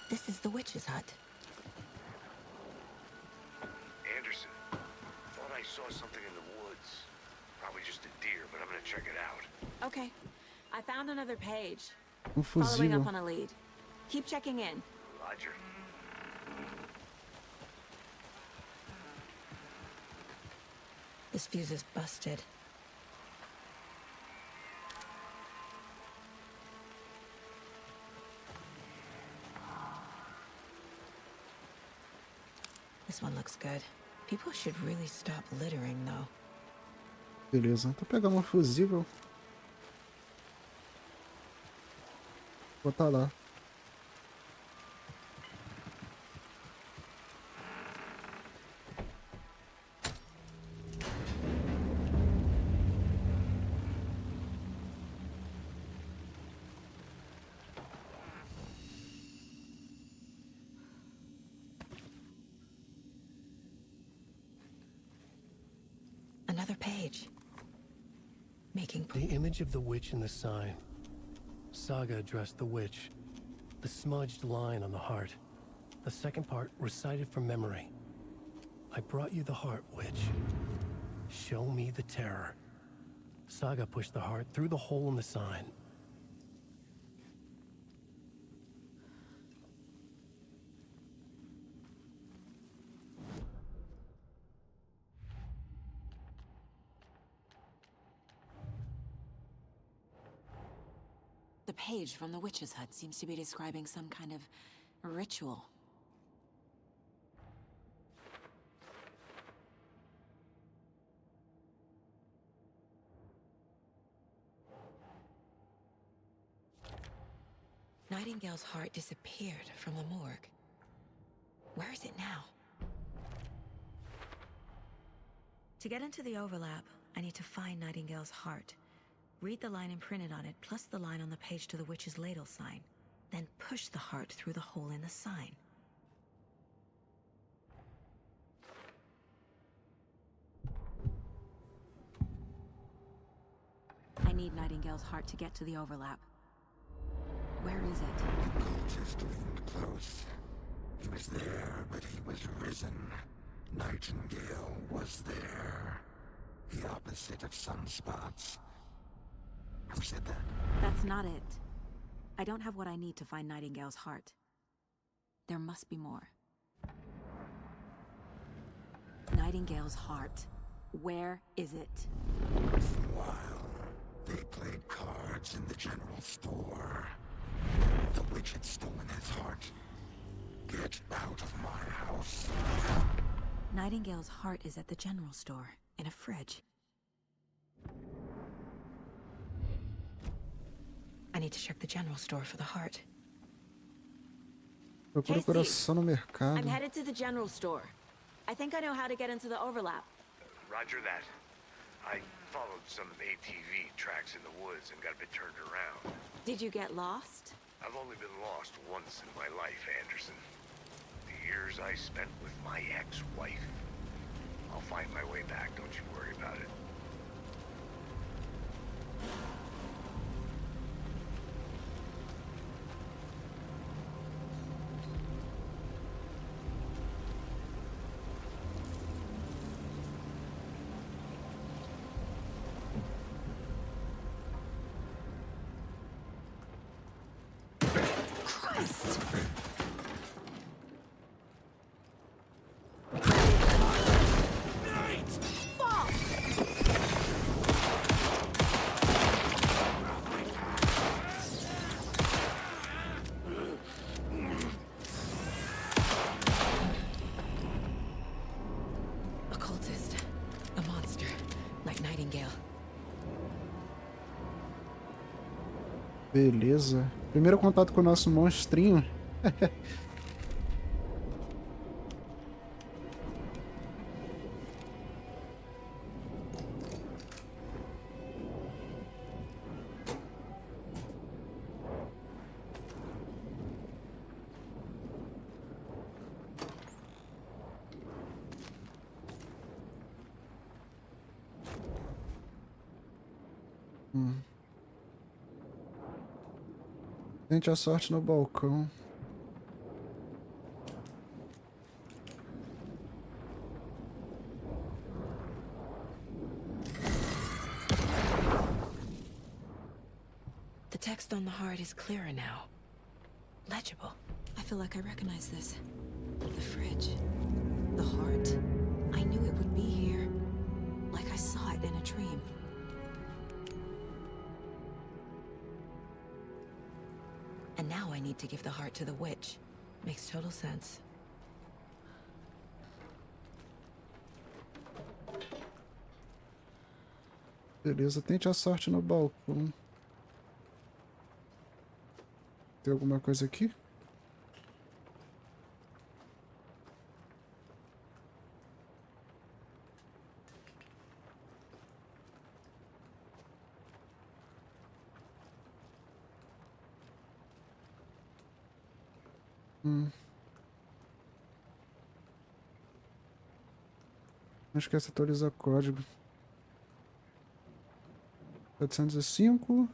This is the witch's hut. Anderson, thought I saw something in the woods. Probably just a deer, but I'm gonna check it out. Okay. I found another page. Um Following up fusível. on a lead. Keep checking in. Roger. This fuse is busted. This one looks good. People should really stop littering, though. Beleza. Tô pegando um fusível. Vou botar lá. Another page. Making The image of the witch in the sign. Saga addressed the witch. The smudged line on the heart. The second part recited from memory. I brought you the heart, witch. Show me the terror. Saga pushed the heart through the hole in the sign. The page from the witch's hut seems to be describing some kind of ritual. Nightingale's heart disappeared from the morgue. Where is it now? To get into the overlap, I need to find Nightingale's heart. Read the line imprinted on it, plus the line on the page to the witch's ladle sign. Then push the heart through the hole in the sign. Nightingale's heart to get to the overlap. Where is it? The cultist wasn't close. He was there, but he was risen. Nightingale was there. The opposite of sunspots. Who said that? That's not it. I don't have what I need to find Nightingale's heart. There must be more. Nightingale's heart. Where is it? While they played cards in the general store, the witch had stolen his heart. Get out of my house. Nightingale's heart is at the general store, in a fridge. I need to check the general store for the heart. Procura o coração no I'm mercado. headed to the general store. I think I know how to get into the overlap. Roger that. I followed some ATV tracks in the woods and got a bit turned around. Did you get lost? I've only been lost once in my life, Anderson. The years I spent with my ex-wife. I'll find my way back, don't you worry about it. Beleza. Primeiro contato com o nosso monstrinho. Tente a sorte no balcão. The text on the heart is clearer now. Legible. I feel like I recognize this. The fridge. The heart. I knew it would be here. Like I saw it in a dream. And now I need to give the heart to the witch. Makes total sense. Beleza, tente a sorte no balcão. Tem alguma coisa aqui? Não esquece de atualizar código. 705.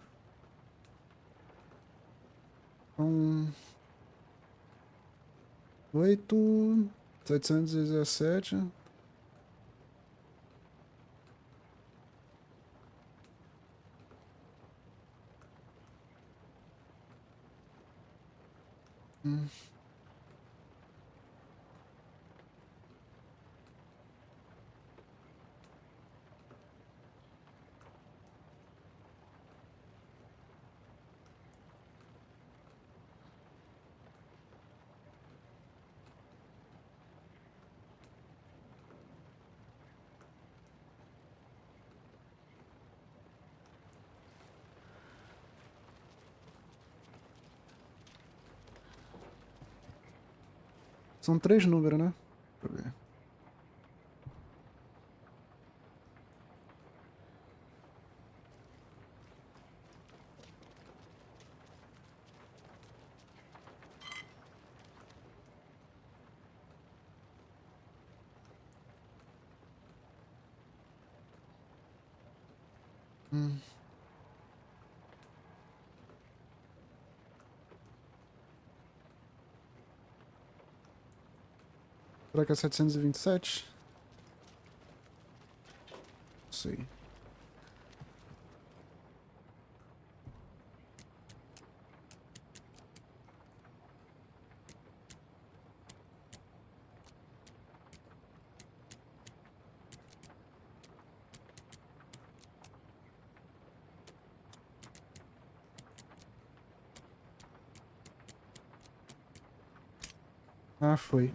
8. 717. São 3 números, né? Deixa eu ver. Será que é 727? Não sei. Ah, foi.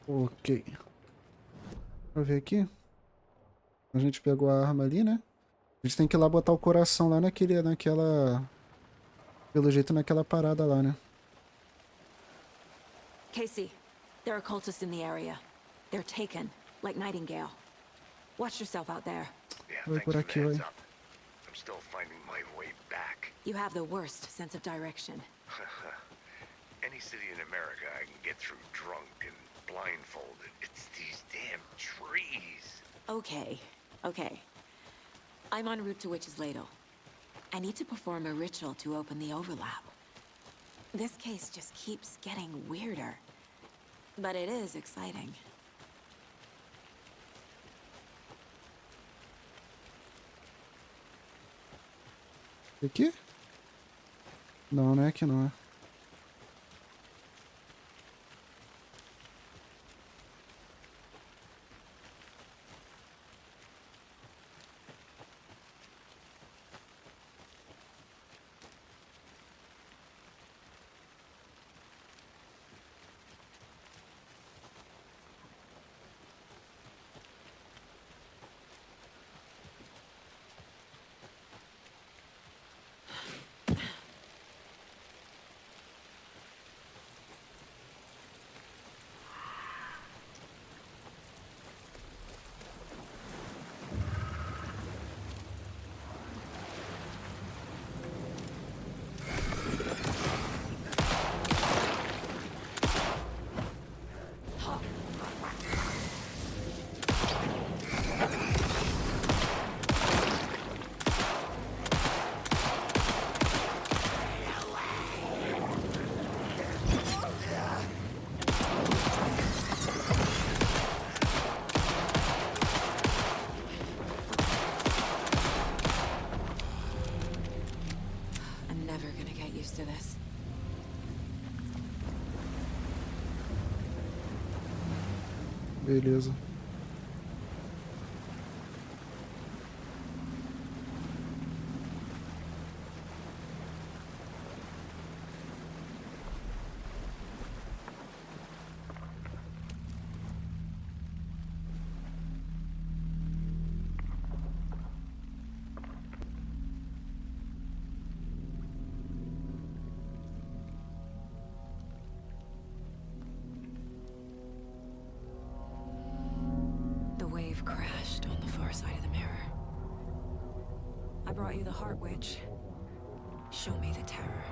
Ok. Vou ver aqui. A gente pegou a arma ali, né? A gente tem que ir lá botar o coração lá naquela... Pelo jeito, naquela parada lá, né? Casey, there are cultists in the area. They're taken, like Nightingale. Watch yourself out there. Vai por aqui, vai. I'm still finding my way back. You have the worst sense of direction. Any city in America I can get through drunk and blindfolded. It's these damn trees. Okay, okay. I'm en route to Witch's Ladle. I need to perform a ritual to open the overlap. This case just keeps getting weirder. But it is exciting. Aqui? Não, não é aqui não, é. To this. Beleza. Crashed on the far side of the mirror. I brought you the Heart Witch. Show me the terror.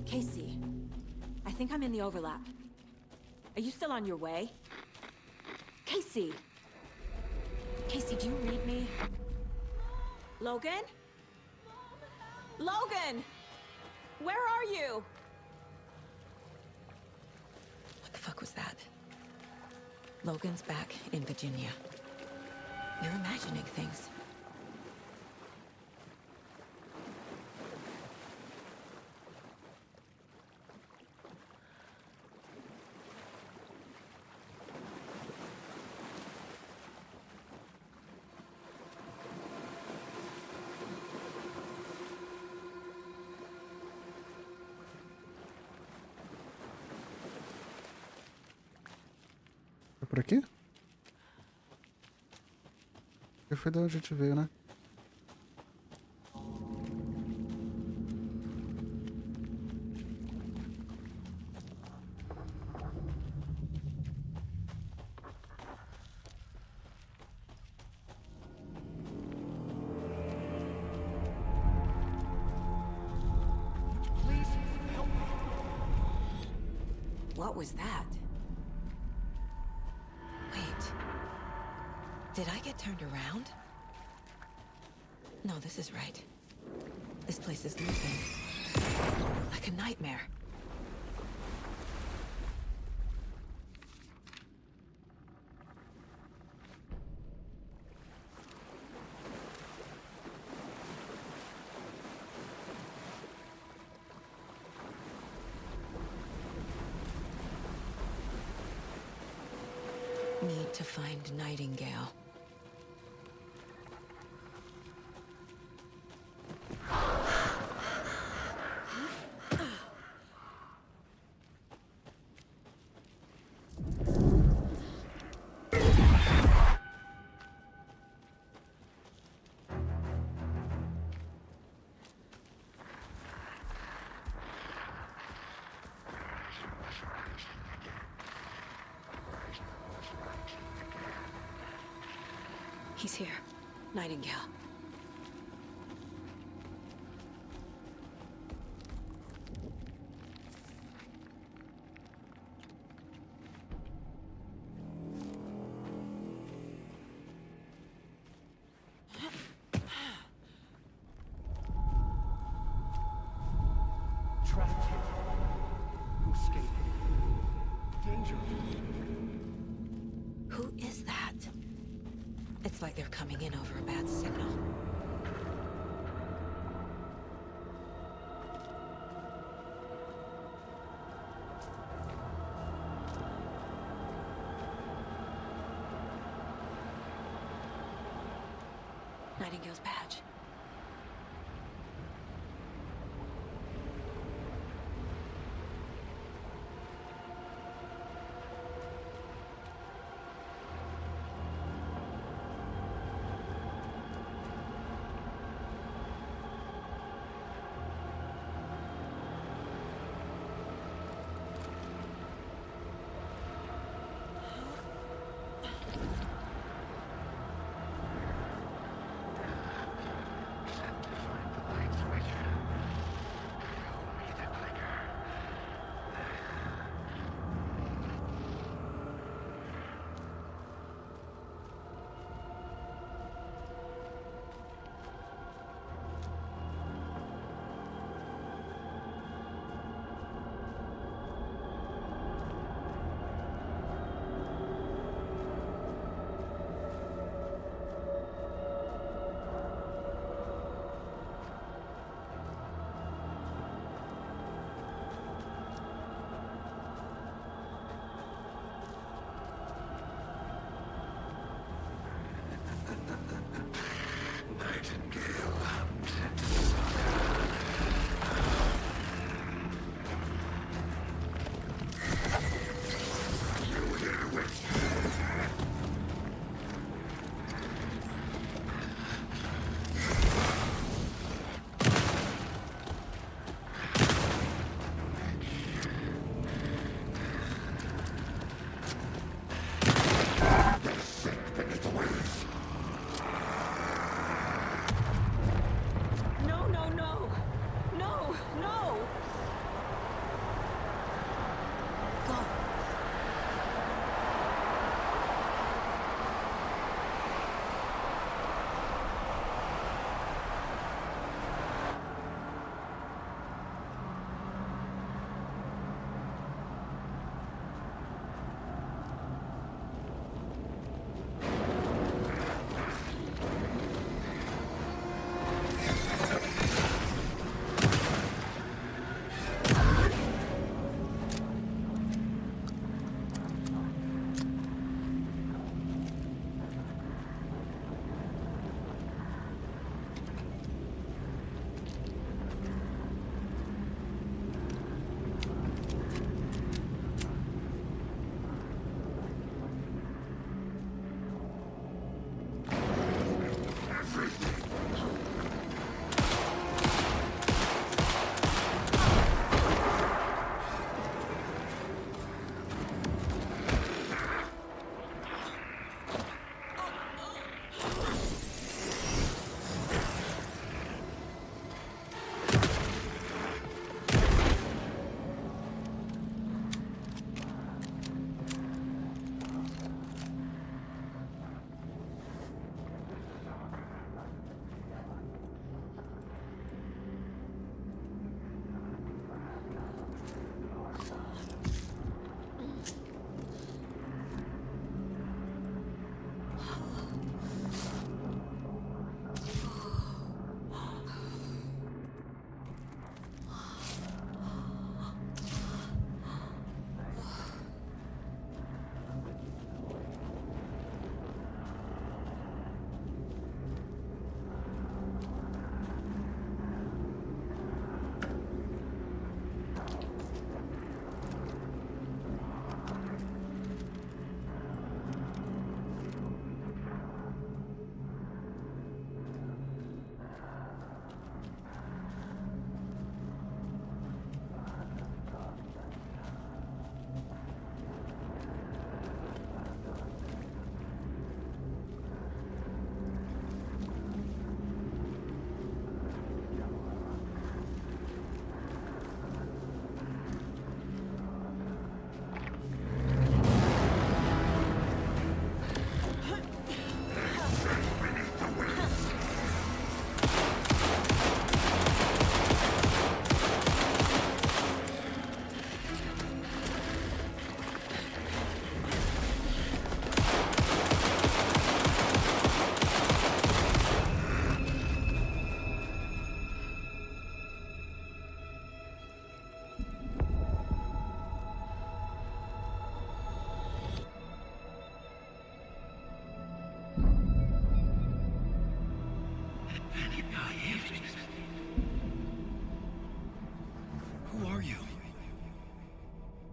Casey, I think I'm in the overlap. Are you still on your way? Casey! Casey, do you read me? Logan? Logan! Where are you? What the fuck was that? Logan's back in Virginia. You're imagining things. É por aqui? Foi de onde a gente veio, né? What was that? Wait. Did I get turned around? No, this is right. This place is looping. Like a nightmare. Need to find Nightingale. He's here. Nightingale. Trapped here. No escape. Danger. Who is that? It's like they're coming in over a bad signal. Nightingale's badge.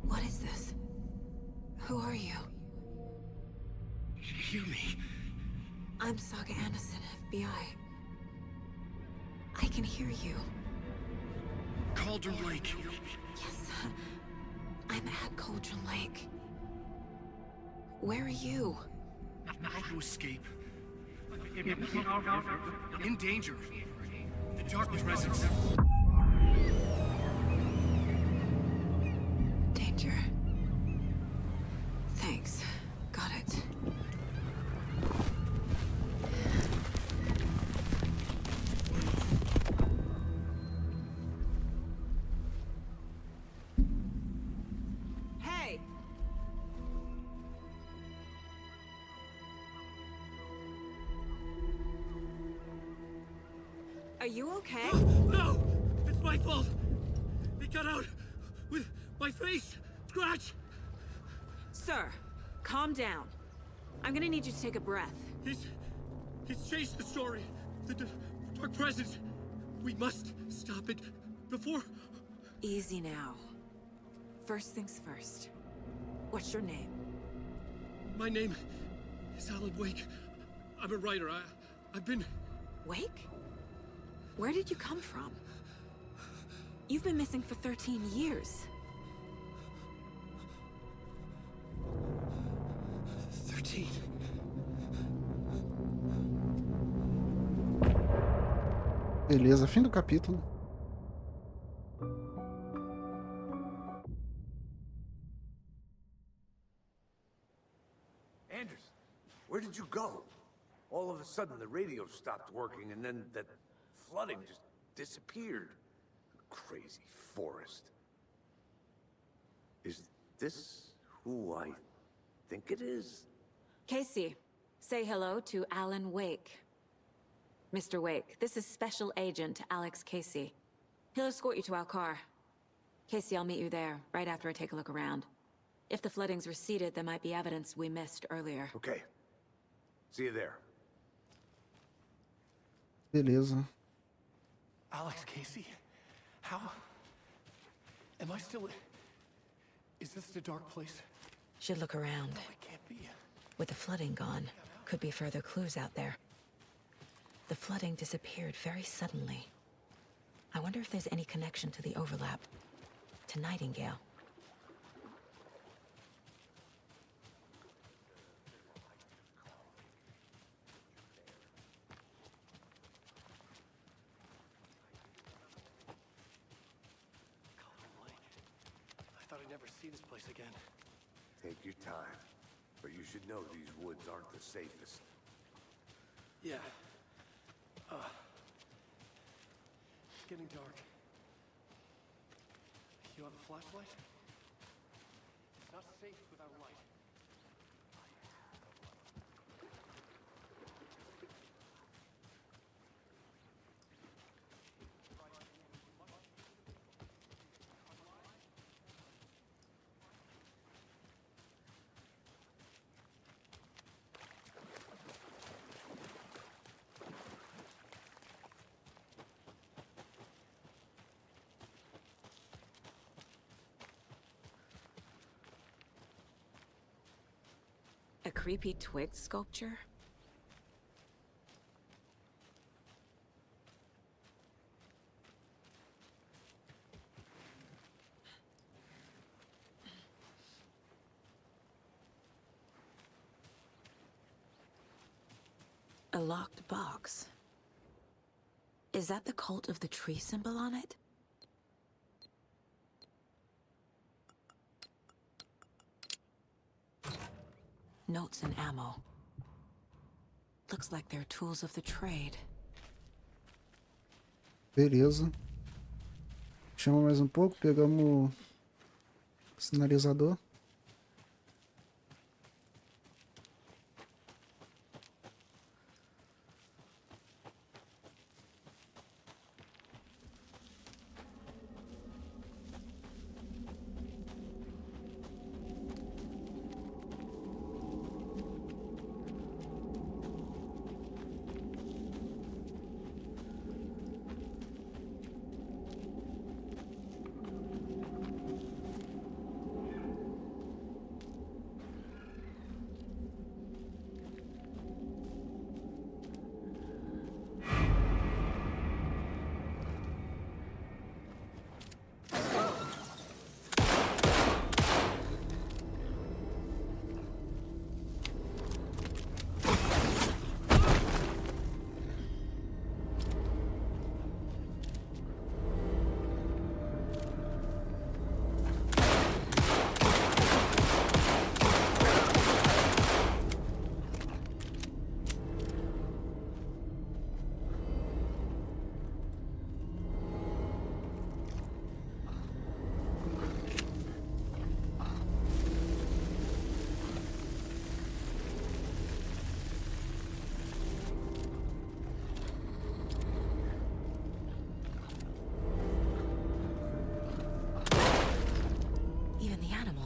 What is this? Who are you? Hear me. I'm Saga Anderson, FBI. I can hear you. Cauldron Lake. Yes, I'm at Cauldron Lake. Where are you? How to escape. In danger. The dark presence. Danger. Thanks. Got it. Hey! Are you okay? No! It's my fault! He got out with my face scratch! Sir, calm down. I'm gonna need you to take a breath. He's changed the story. The dark presence. We must stop it before... Easy now. First things first. What's your name? My name is Alan Wake. I'm a writer. I've been... Wake? Where did you come from? You've been missing for 13 years. 13. Beleza, fim do capítulo. Anderson, where did you go? All of a sudden, the radio stopped working, and then that flooding just disappeared. Crazy forest. Is this who I think it is? Casey, say hello to Alan Wake. Mr. Wake, this is Special Agent Alex Casey. He'll escort you to our car. Casey, I'll meet you there, right after I take a look around. If the flooding's receded, there might be evidence we missed earlier. Okay. See you there. Beleza. Alex Casey? How? Am I still... Is this the dark place? Should look around. No, it can't be. With the flooding gone, could be further clues out there. The flooding disappeared very suddenly. I wonder if there's any connection to the overlap. To Nightingale. I thought I'd never see this place again. Take your time. But you should know these woods aren't the safest. Yeah. It's getting dark. You have a flashlight? It's not safe without light. A creepy twig sculpture? A locked box. Is that the cult of the tree symbol on it? Notes and ammo. Looks like they're tools of the trade. Beleza. Chama mais um pouco, pegamos o sinalizador.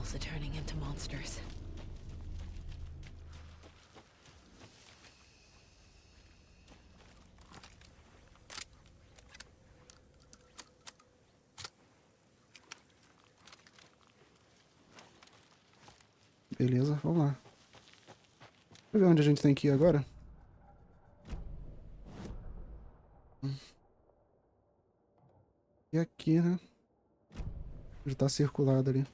Criminals are turning into monsters. Beleza, vamos lá. Deixa eu ver onde a gente tem que ir agora. E aqui, né? Já tá circulado ali.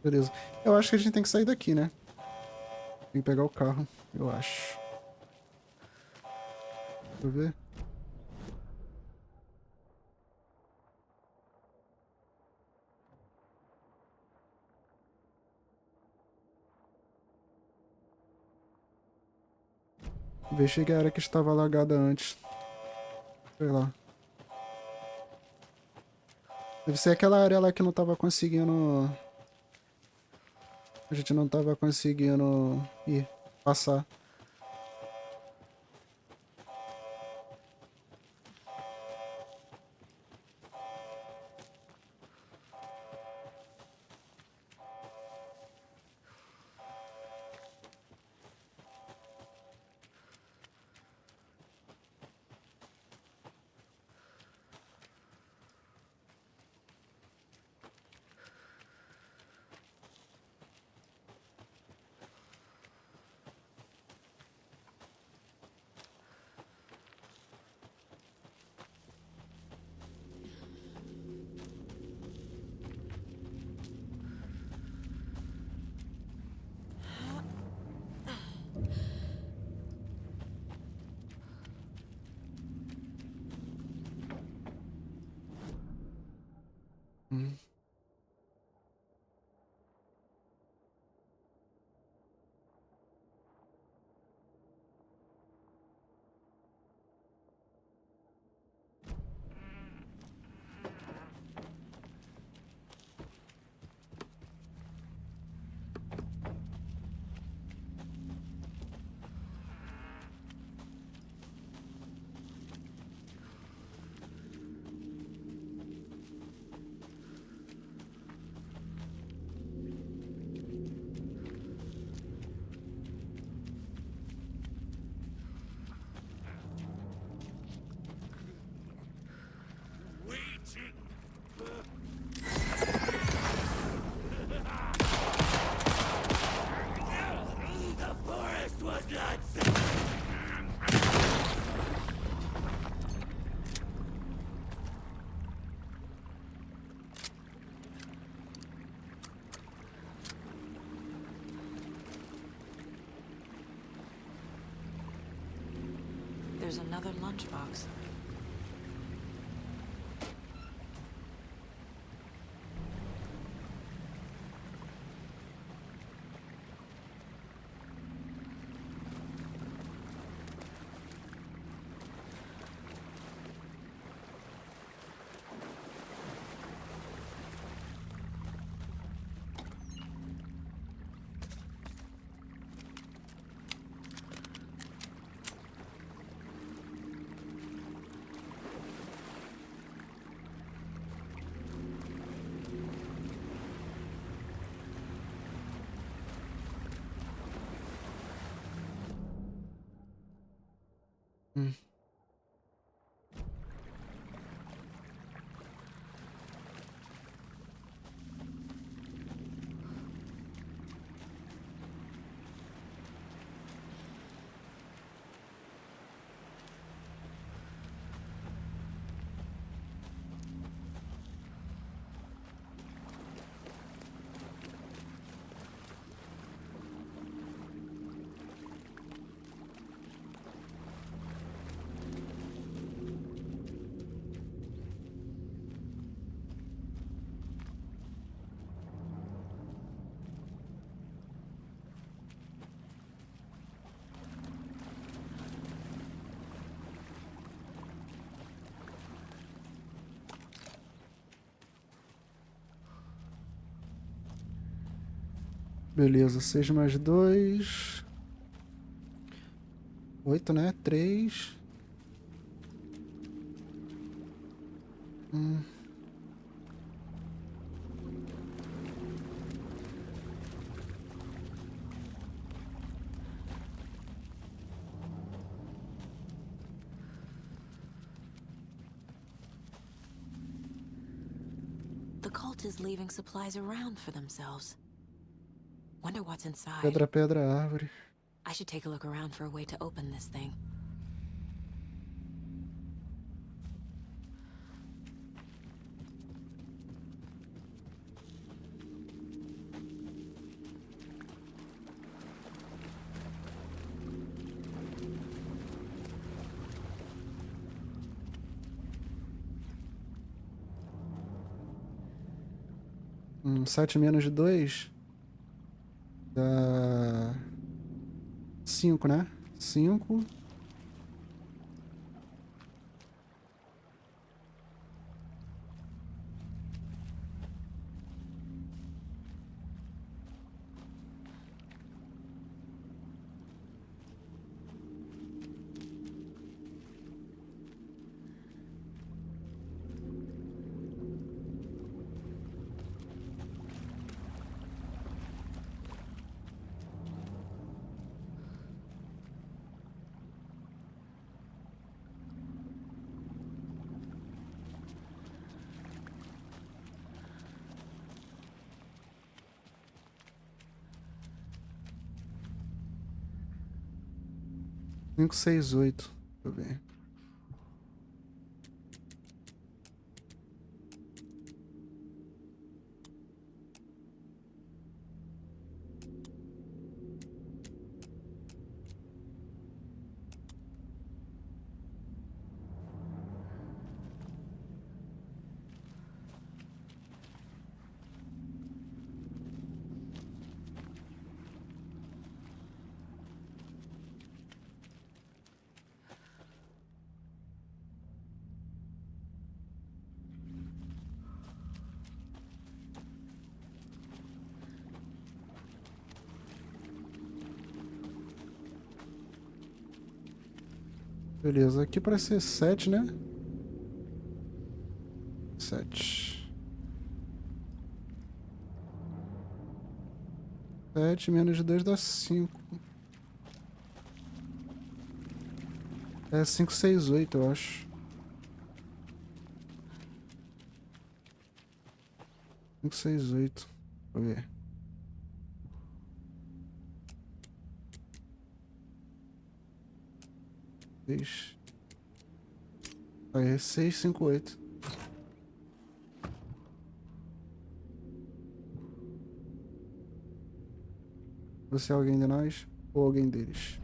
Beleza. Eu acho que a gente tem que sair daqui, né? Tem que pegar o carro, eu acho. Deixa eu ver. Achei que a área que estava alagada antes. Sei lá. Deve ser aquela área lá que não tava conseguindo... A gente não tava conseguindo ir, passar. Hum. There's another lunchbox. Hum. Beleza, 6 mais 2. 8, né? 3. The cult is leaving supplies around for themselves. Wonder what's inside. Pedra, pedra, árvore. I should take a look around for a way to open this thing. Sete menos 2 dá 5, né? 5. Cinco, 6, 8. Deixa eu ver. Beleza, aqui parece ser 7, né? 7. 7 menos 2 dá 5. É 5, 6, 8, eu acho. 5, 6, 8. Deixa eu ver. Aí, 6, 5, 8. Você é alguém de nós ou alguém deles?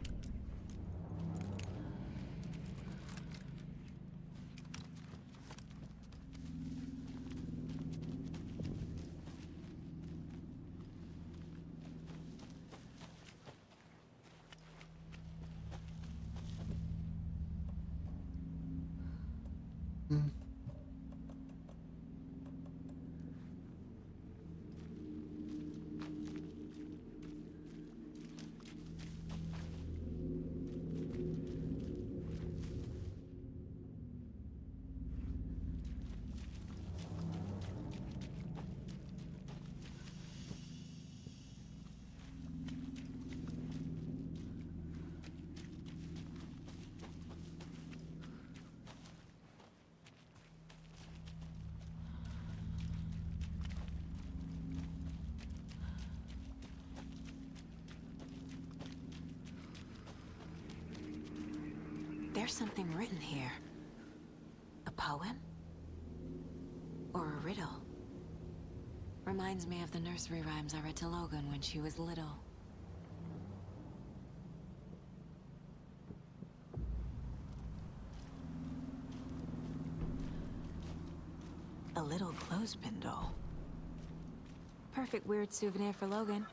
There's something written here. A poem? Or a riddle? Reminds me of the nursery rhymes I read to Logan when she was little. A little clothespin doll. Perfect weird souvenir for Logan.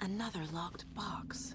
Another locked box.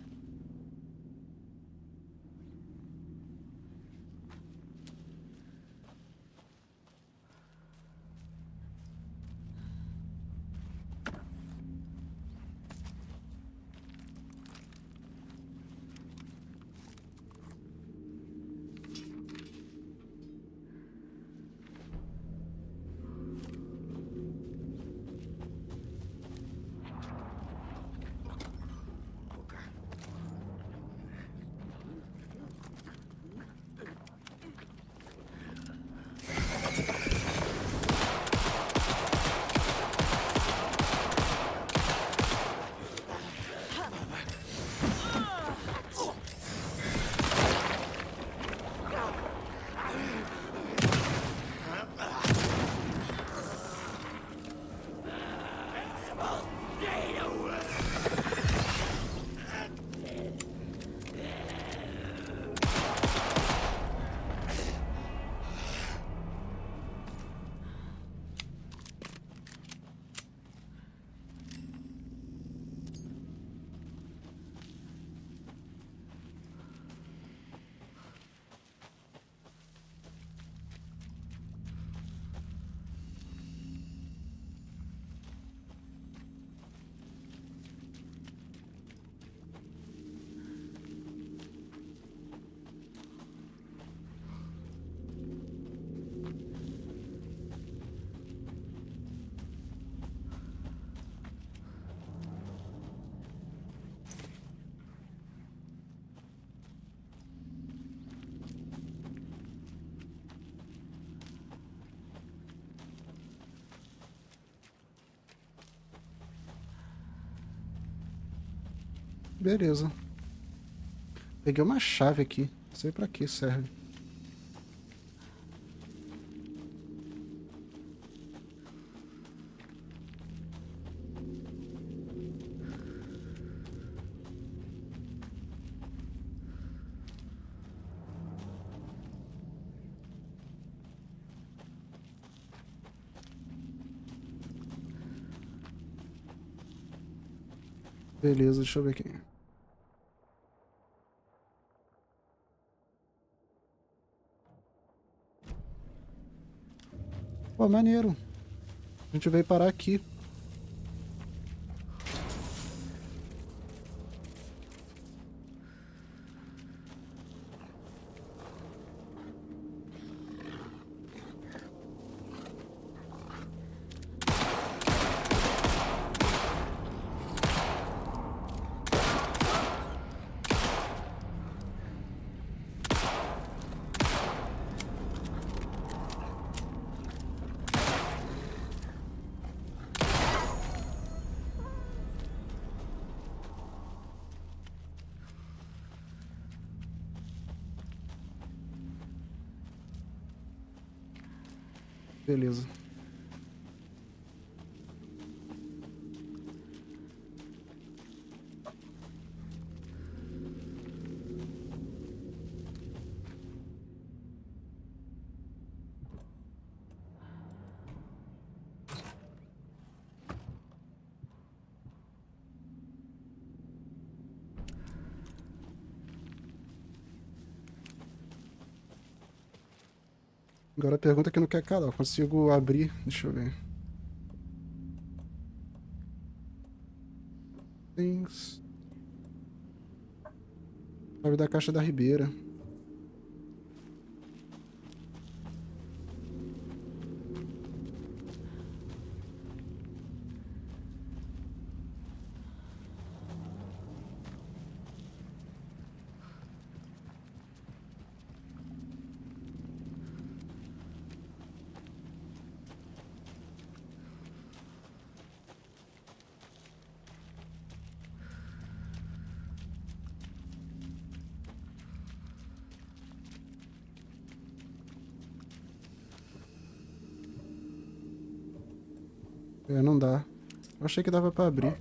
Beleza. Peguei uma chave aqui. Não sei pra que serve. Beleza, deixa eu ver aqui. Pô, maneiro. A gente veio parar aqui. Beleza. Agora a pergunta que não quer calar. Eu consigo abrir? Deixa eu ver. Things. Chave da caixa da Ribeira. É, não dá. Eu achei que dava pra abrir.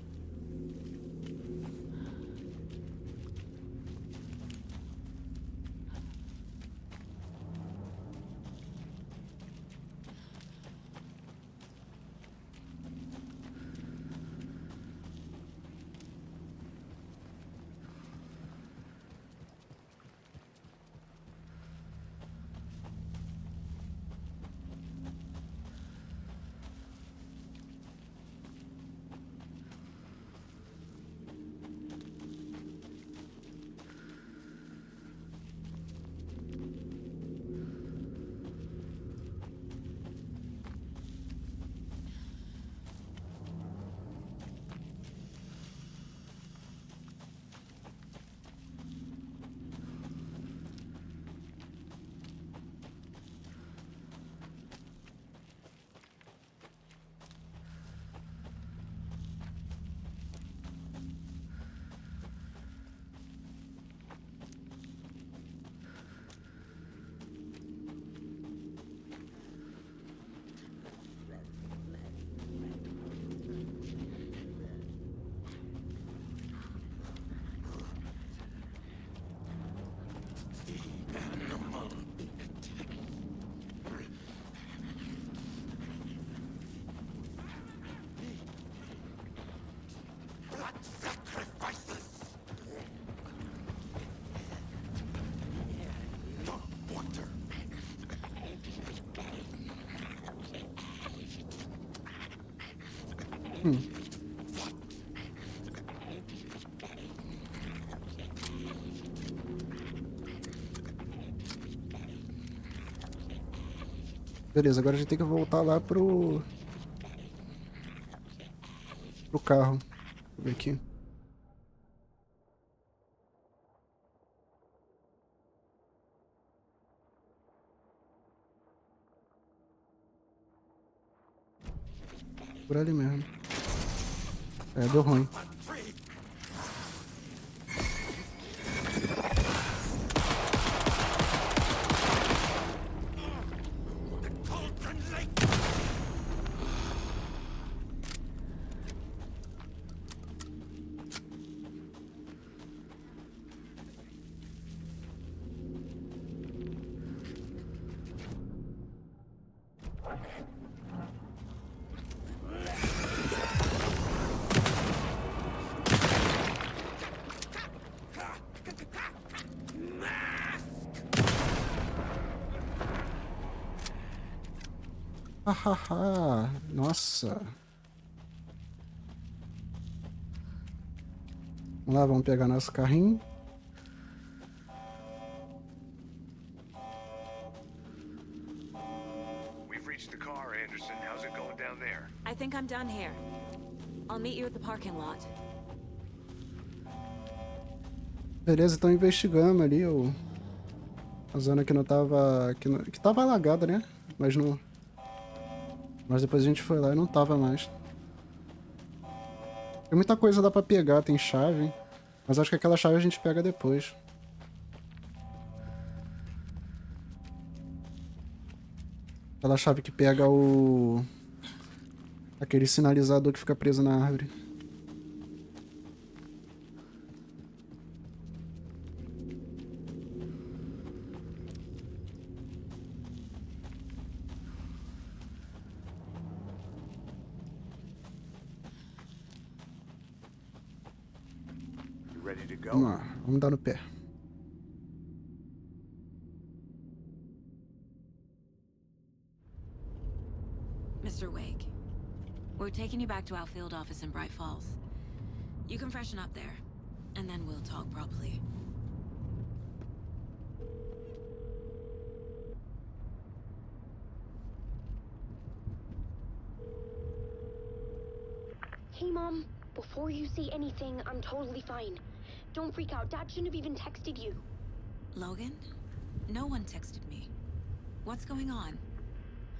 Beleza, agora a gente tem que voltar lá pro carro. Deixa eu ver aqui. Por ali mesmo. É, deu ruim. Hahaha, nossa. Vamos lá, vamos pegar nosso carrinho. We've reached the car, Anderson. How's it going down there? I think I'm done here. I'll meet you at the parking lot. Beleza, estão investigando ali a zona que não tava. Que tava alagada, né? Mas não. Mas depois a gente foi lá e não tava mais. Tem muita coisa dá pra pegar, tem chave. Mas acho que aquela chave a gente pega depois. Aquela chave que pega aquele sinalizador que fica preso na árvore. Vamos lá, vamos dar no pé. taking you back to our field office in Bright Falls. You can freshen up there, and then we'll talk properly. Hey, Mom. Before you say anything, I'm totally fine. Don't freak out. Dad shouldn't have even texted you. Logan? No one texted me. What's going on?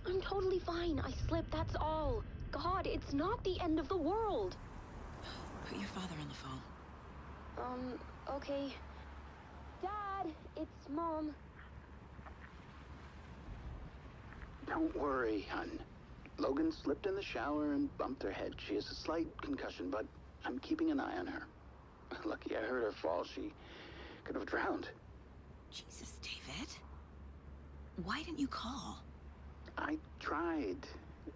I'm totally fine. I slipped, that's all. God, it's not the end of the world. Put your father on the phone. Okay. Dad, it's Mom. Don't worry, hon. Logan slipped in the shower and bumped her head. She has a slight concussion, but I'm keeping an eye on her. Lucky I heard her fall. She could have drowned. Jesus, David. Why didn't you call? I tried.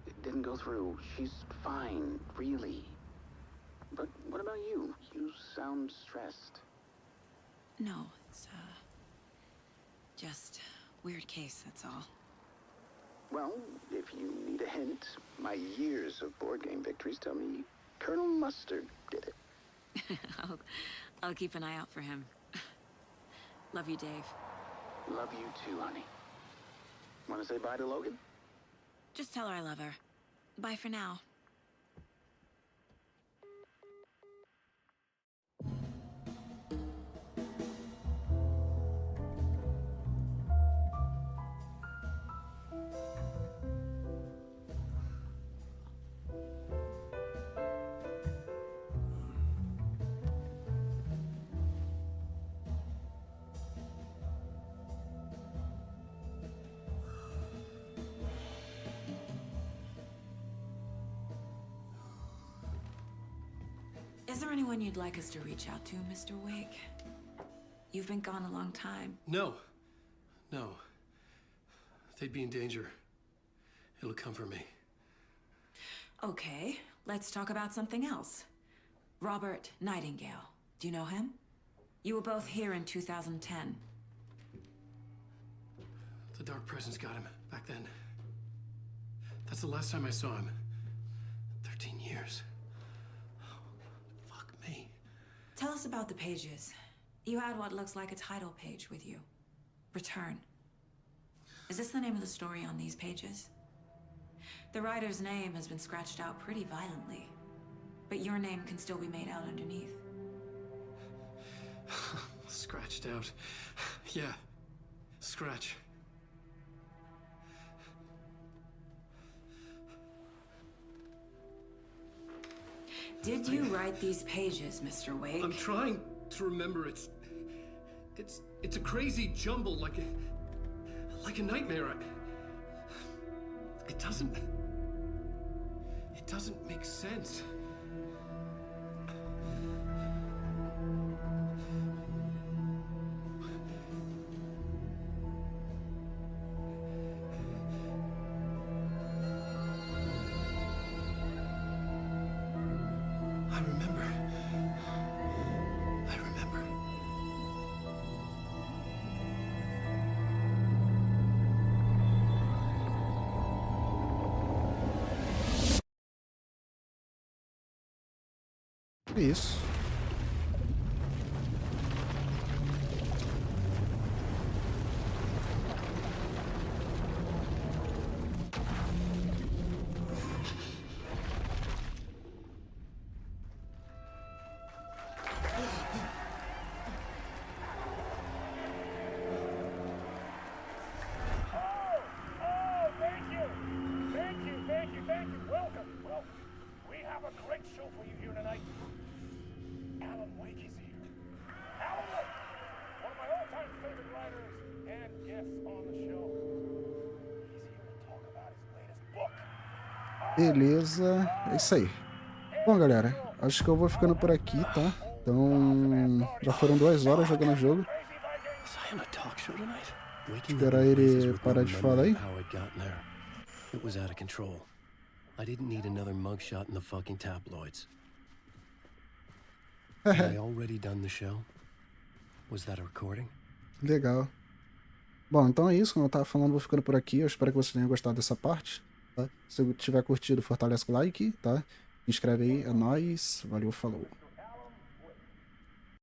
It didn't go through. She's fine, really. But what about you? You sound stressed. No, it's, just weird case, that's all. Well, if you need a hint, my years of board game victories tell me Colonel Mustard did it. I'll keep an eye out for him. Love you, Dave. Love you too, honey. Want to say bye to Logan? Just tell her I love her. Bye for now. Is there anyone you'd like us to reach out to, Mr. Wake? You've been gone a long time. No. They'd be in danger. It'll come for me. Okay, let's talk about something else. Robert Nightingale. Do you know him? You were both here in 2010. The Dark Presence got him back then. That's the last time I saw him. 13 years. Fuck me. Tell us about the pages. You had what looks like a title page with you. Return. Is this the name of the story on these pages? The writer's name has been scratched out pretty violently, but your name can still be made out underneath. Scratched out. Yeah. Scratch. Did you write these pages, Mr. Wake? I'm trying to remember. It's a crazy jumble, like a nightmare. It doesn't make sense. I remember. Isso. Thank you. Welcome. We have a great show for you here tonight. Alan Wake is here. Alan Wake, one of my all-time favorite writers and guests on the show. He's here to talk about his latest book. Beleza, é isso aí. Bom, galera, acho que eu vou ficando por aqui, tá? Então, já foram 2 horas jogando o jogo. Esperar ele parar de falar aí. It was out of control. I didn't need another mugshot in the fucking tabloids. Had I already done the show? Was that a recording? Legal. Bom, então é isso. Como eu tava falando, vou ficando por aqui. Eu espero que vocês tenham gostado dessa parte. Tá? Se tiver curtido, fortalece o like, tá? Se inscreve aí, é nóis. Valeu, falou.